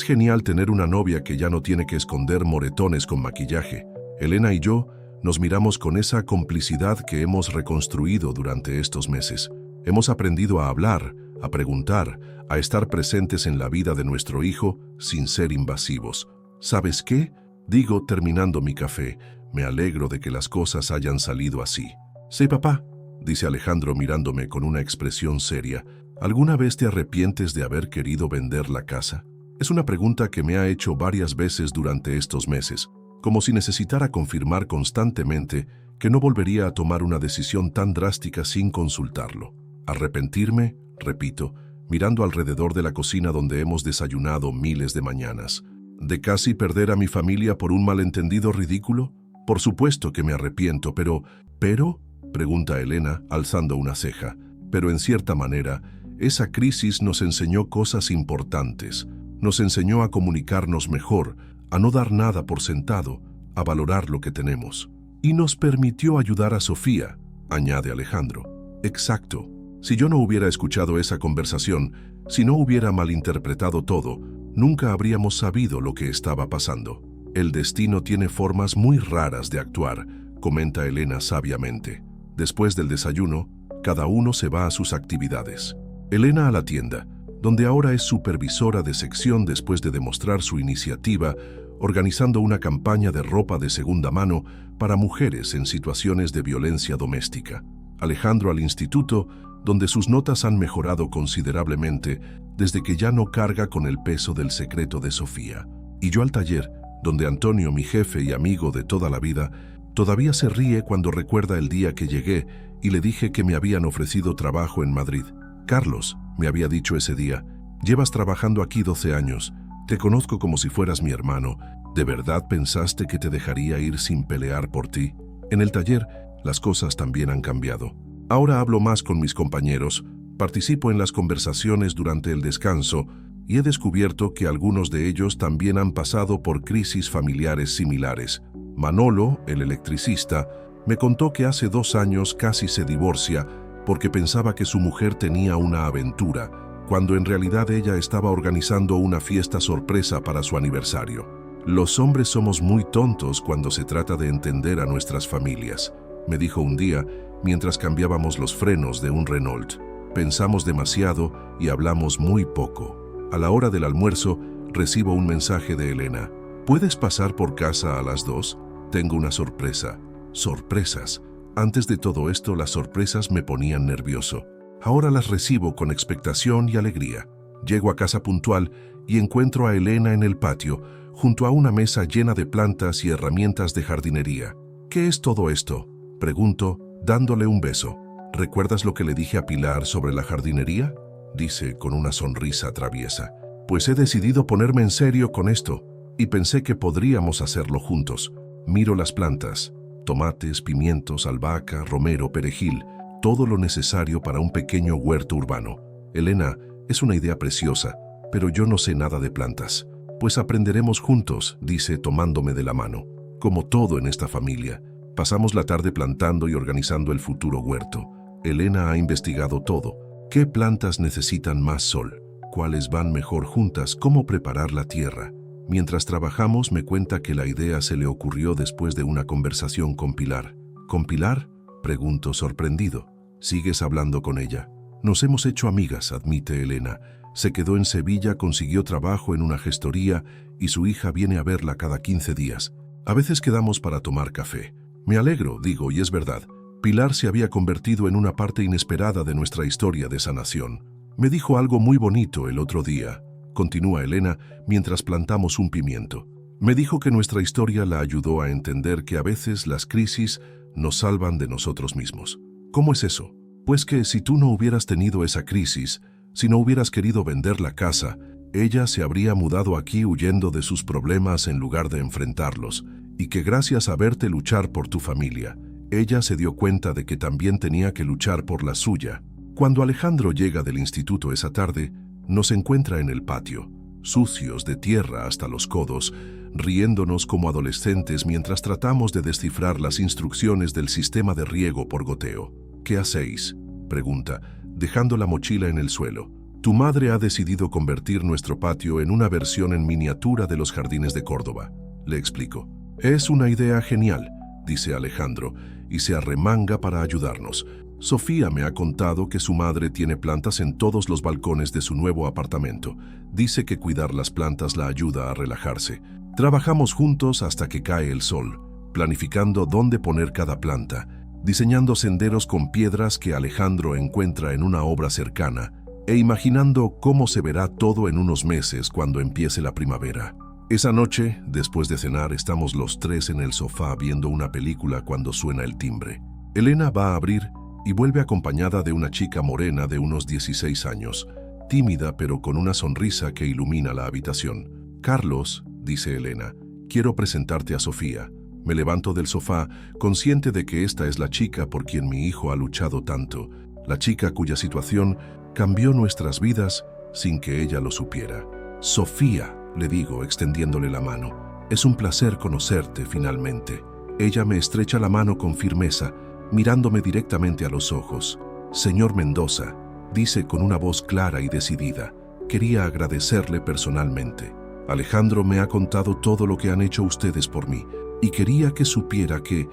genial tener una novia que ya no tiene que esconder moretones con maquillaje. Elena y yo nos miramos con esa complicidad que hemos reconstruido durante estos meses. Hemos aprendido a hablar, a preguntar, a estar presentes en la vida de nuestro hijo sin ser invasivos. ¿Sabes qué?, digo terminando mi café. Me alegro de que las cosas hayan salido así. Sí, papá, dice Alejandro mirándome con una expresión seria. ¿Alguna vez te arrepientes de haber querido vender la casa? Es una pregunta que me ha hecho varias veces durante estos meses, como si necesitara confirmar constantemente que no volvería a tomar una decisión tan drástica sin consultarlo. ¿Arrepentirme?, repito, mirando alrededor de la cocina donde hemos desayunado miles de mañanas. ¿De casi perder a mi familia por un malentendido ridículo? Por supuesto que me arrepiento, pero, pregunta Elena, alzando una ceja. Pero en cierta manera, esa crisis nos enseñó cosas importantes. Nos enseñó a comunicarnos mejor, a no dar nada por sentado, a valorar lo que tenemos. Y nos permitió ayudar a Sofía, añade Alejandro. Exacto. Si yo no hubiera escuchado esa conversación, si no hubiera malinterpretado todo, nunca habríamos sabido lo que estaba pasando. El destino tiene formas muy raras de actuar, comenta Elena sabiamente. Después del desayuno, cada uno se va a sus actividades. Elena a la tienda, donde ahora es supervisora de sección después de demostrar su iniciativa, organizando una campaña de ropa de segunda mano para mujeres en situaciones de violencia doméstica. Alejandro al instituto, donde sus notas han mejorado considerablemente desde que ya no carga con el peso del secreto de Sofía. Y yo al taller, donde Antonio, mi jefe y amigo de toda la vida, todavía se ríe cuando recuerda el día que llegué y le dije que me habían ofrecido trabajo en Madrid. Carlos, me había dicho ese día, llevas trabajando aquí 12 años, te conozco como si fueras mi hermano, ¿de verdad pensaste que te dejaría ir sin pelear por ti? En el taller, las cosas también han cambiado. Ahora hablo más con mis compañeros, participo en las conversaciones durante el descanso y he descubierto que algunos de ellos también han pasado por crisis familiares similares. Manolo, el electricista, me contó que hace 2 años casi se divorcia porque pensaba que su mujer tenía una aventura, cuando en realidad ella estaba organizando una fiesta sorpresa para su aniversario. Los hombres somos muy tontos cuando se trata de entender a nuestras familias, me dijo un día mientras cambiábamos los frenos de un Renault. Pensamos demasiado y hablamos muy poco. A la hora del almuerzo, recibo un mensaje de Elena. ¿Puedes pasar por casa a las 2? Tengo una sorpresa. Sorpresas. Antes de todo esto, las sorpresas me ponían nervioso. Ahora las recibo con expectación y alegría. Llego a casa puntual y encuentro a Elena en el patio, junto a una mesa llena de plantas y herramientas de jardinería. ¿Qué es todo esto?, pregunto, dándole un beso. ¿Recuerdas lo que le dije a Pilar sobre la jardinería?, dice con una sonrisa traviesa. Pues he decidido ponerme en serio con esto, y pensé que podríamos hacerlo juntos. Miro las plantas, tomates, pimientos, albahaca, romero, perejil, todo lo necesario para un pequeño huerto urbano. Elena, es una idea preciosa, pero yo no sé nada de plantas. Pues aprenderemos juntos, dice tomándome de la mano. Como todo en esta familia, pasamos la tarde plantando y organizando el futuro huerto. Elena ha investigado todo. ¿Qué plantas necesitan más sol? ¿Cuáles van mejor juntas? ¿Cómo preparar la tierra? Mientras trabajamos, me cuenta que la idea se le ocurrió después de una conversación con Pilar. ¿Con Pilar?, pregunto sorprendido. ¿Sigues hablando con ella? Nos hemos hecho amigas, admite Elena. Se quedó en Sevilla, consiguió trabajo en una gestoría y su hija viene a verla cada 15 días. A veces quedamos para tomar café. Me alegro, digo, y es verdad. Pilar se había convertido en una parte inesperada de nuestra historia de sanación. Me dijo algo muy bonito el otro día, continúa Elena mientras plantamos un pimiento. Me dijo que nuestra historia la ayudó a entender que a veces las crisis nos salvan de nosotros mismos. ¿Cómo es eso? Pues que si tú no hubieras tenido esa crisis, si no hubieras querido vender la casa, ella se habría mudado aquí huyendo de sus problemas en lugar de enfrentarlos, y que gracias a verte luchar por tu familia, ella se dio cuenta de que también tenía que luchar por la suya. Cuando Alejandro llega del instituto esa tarde, nos encuentra en el patio, sucios de tierra hasta los codos, riéndonos como adolescentes mientras tratamos de descifrar las instrucciones del sistema de riego por goteo. ¿Qué hacéis?, pregunta, dejando la mochila en el suelo. Tu madre ha decidido convertir nuestro patio en una versión en miniatura de los jardines de Córdoba, le explico. Es una idea genial, dice Alejandro, y se arremanga para ayudarnos. Sofía me ha contado que su madre tiene plantas en todos los balcones de su nuevo apartamento. Dice que cuidar las plantas la ayuda a relajarse. Trabajamos juntos hasta que cae el sol, planificando dónde poner cada planta, diseñando senderos con piedras que Alejandro encuentra en una obra cercana, e imaginando cómo se verá todo en unos meses cuando empiece la primavera. Esa noche, después de cenar, estamos los tres en el sofá viendo una película cuando suena el timbre. Elena va a abrir y vuelve acompañada de una chica morena de unos 16 años, tímida pero con una sonrisa que ilumina la habitación. Carlos, dice Elena, quiero presentarte a Sofía. Me levanto del sofá, consciente de que esta es la chica por quien mi hijo ha luchado tanto, la chica cuya situación cambió nuestras vidas sin que ella lo supiera. Sofía, le digo, extendiéndole la mano. Es un placer conocerte finalmente. Ella me estrecha la mano con firmeza, mirándome directamente a los ojos. Señor Mendoza, dice con una voz clara y decidida, quería agradecerle personalmente. Alejandro me ha contado todo lo que han hecho ustedes por mí, y quería que supiera que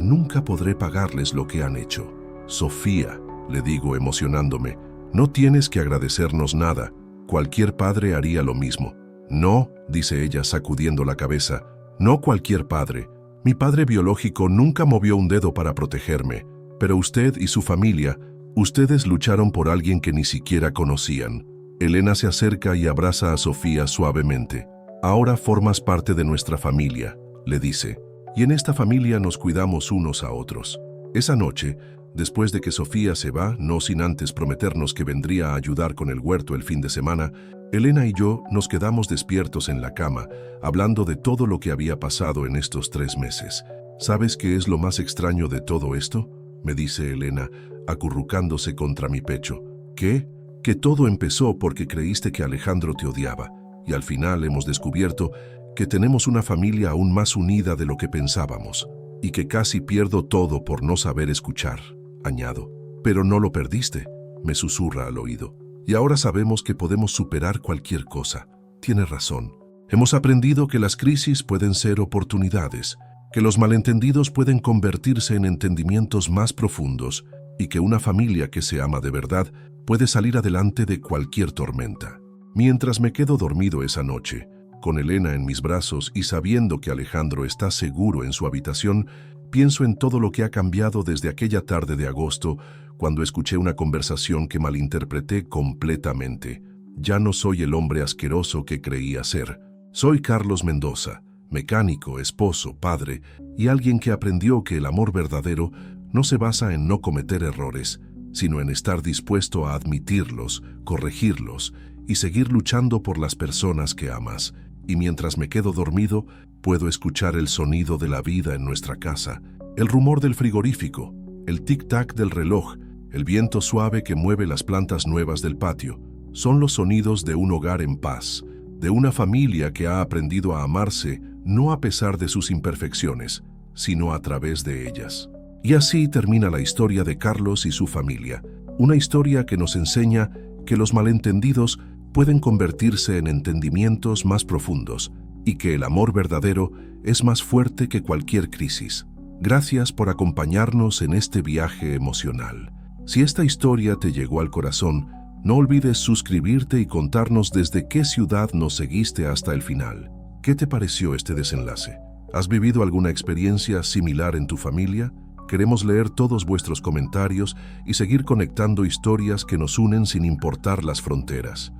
nunca podré pagarles lo que han hecho. Sofía, le digo emocionándome, no tienes que agradecernos nada. Cualquier padre haría lo mismo. No, dice ella sacudiendo la cabeza, no cualquier padre. Mi padre biológico nunca movió un dedo para protegerme, pero usted y su familia, ustedes lucharon por alguien que ni siquiera conocían. Elena se acerca y abraza a Sofía suavemente. Ahora formas parte de nuestra familia, le dice, y en esta familia nos cuidamos unos a otros. Esa noche, después de que Sofía se va, no sin antes prometernos que vendría a ayudar con el huerto el fin de semana, Elena y yo nos quedamos despiertos en la cama, hablando de todo lo que había pasado en estos 3 meses. ¿Sabes qué es lo más extraño de todo esto?, me dice Elena, acurrucándose contra mi pecho. ¿Qué? Que todo empezó porque creíste que Alejandro te odiaba, y al final hemos descubierto que tenemos una familia aún más unida de lo que pensábamos, y que casi pierdo todo por no saber escuchar, añado. Pero no lo perdiste, me susurra al oído. Y ahora sabemos que podemos superar cualquier cosa. Tienes razón. Hemos aprendido que las crisis pueden ser oportunidades, que los malentendidos pueden convertirse en entendimientos más profundos y que una familia que se ama de verdad puede salir adelante de cualquier tormenta. Mientras me quedo dormido esa noche, con Elena en mis brazos y sabiendo que Alejandro está seguro en su habitación, pienso en todo lo que ha cambiado desde aquella tarde de agosto, cuando escuché una conversación que malinterpreté completamente. Ya no soy el hombre asqueroso que creía ser. Soy Carlos Mendoza, mecánico, esposo, padre, y alguien que aprendió que el amor verdadero no se basa en no cometer errores, sino en estar dispuesto a admitirlos, corregirlos y seguir luchando por las personas que amas. Y mientras me quedo dormido, puedo escuchar el sonido de la vida en nuestra casa, el rumor del frigorífico, el tic-tac del reloj el viento suave que mueve las plantas nuevas del patio. Son los sonidos de un hogar en paz, de una familia que ha aprendido a amarse no a pesar de sus imperfecciones, sino a través de ellas. Y así termina la historia de Carlos y su familia, una historia que nos enseña que los malentendidos pueden convertirse en entendimientos más profundos y que el amor verdadero es más fuerte que cualquier crisis. Gracias por acompañarnos en este viaje emocional. Si esta historia te llegó al corazón, no olvides suscribirte y contarnos desde qué ciudad nos seguiste hasta el final. ¿Qué te pareció este desenlace? ¿Has vivido alguna experiencia similar en tu familia? Queremos leer todos vuestros comentarios y seguir conectando historias que nos unen sin importar las fronteras.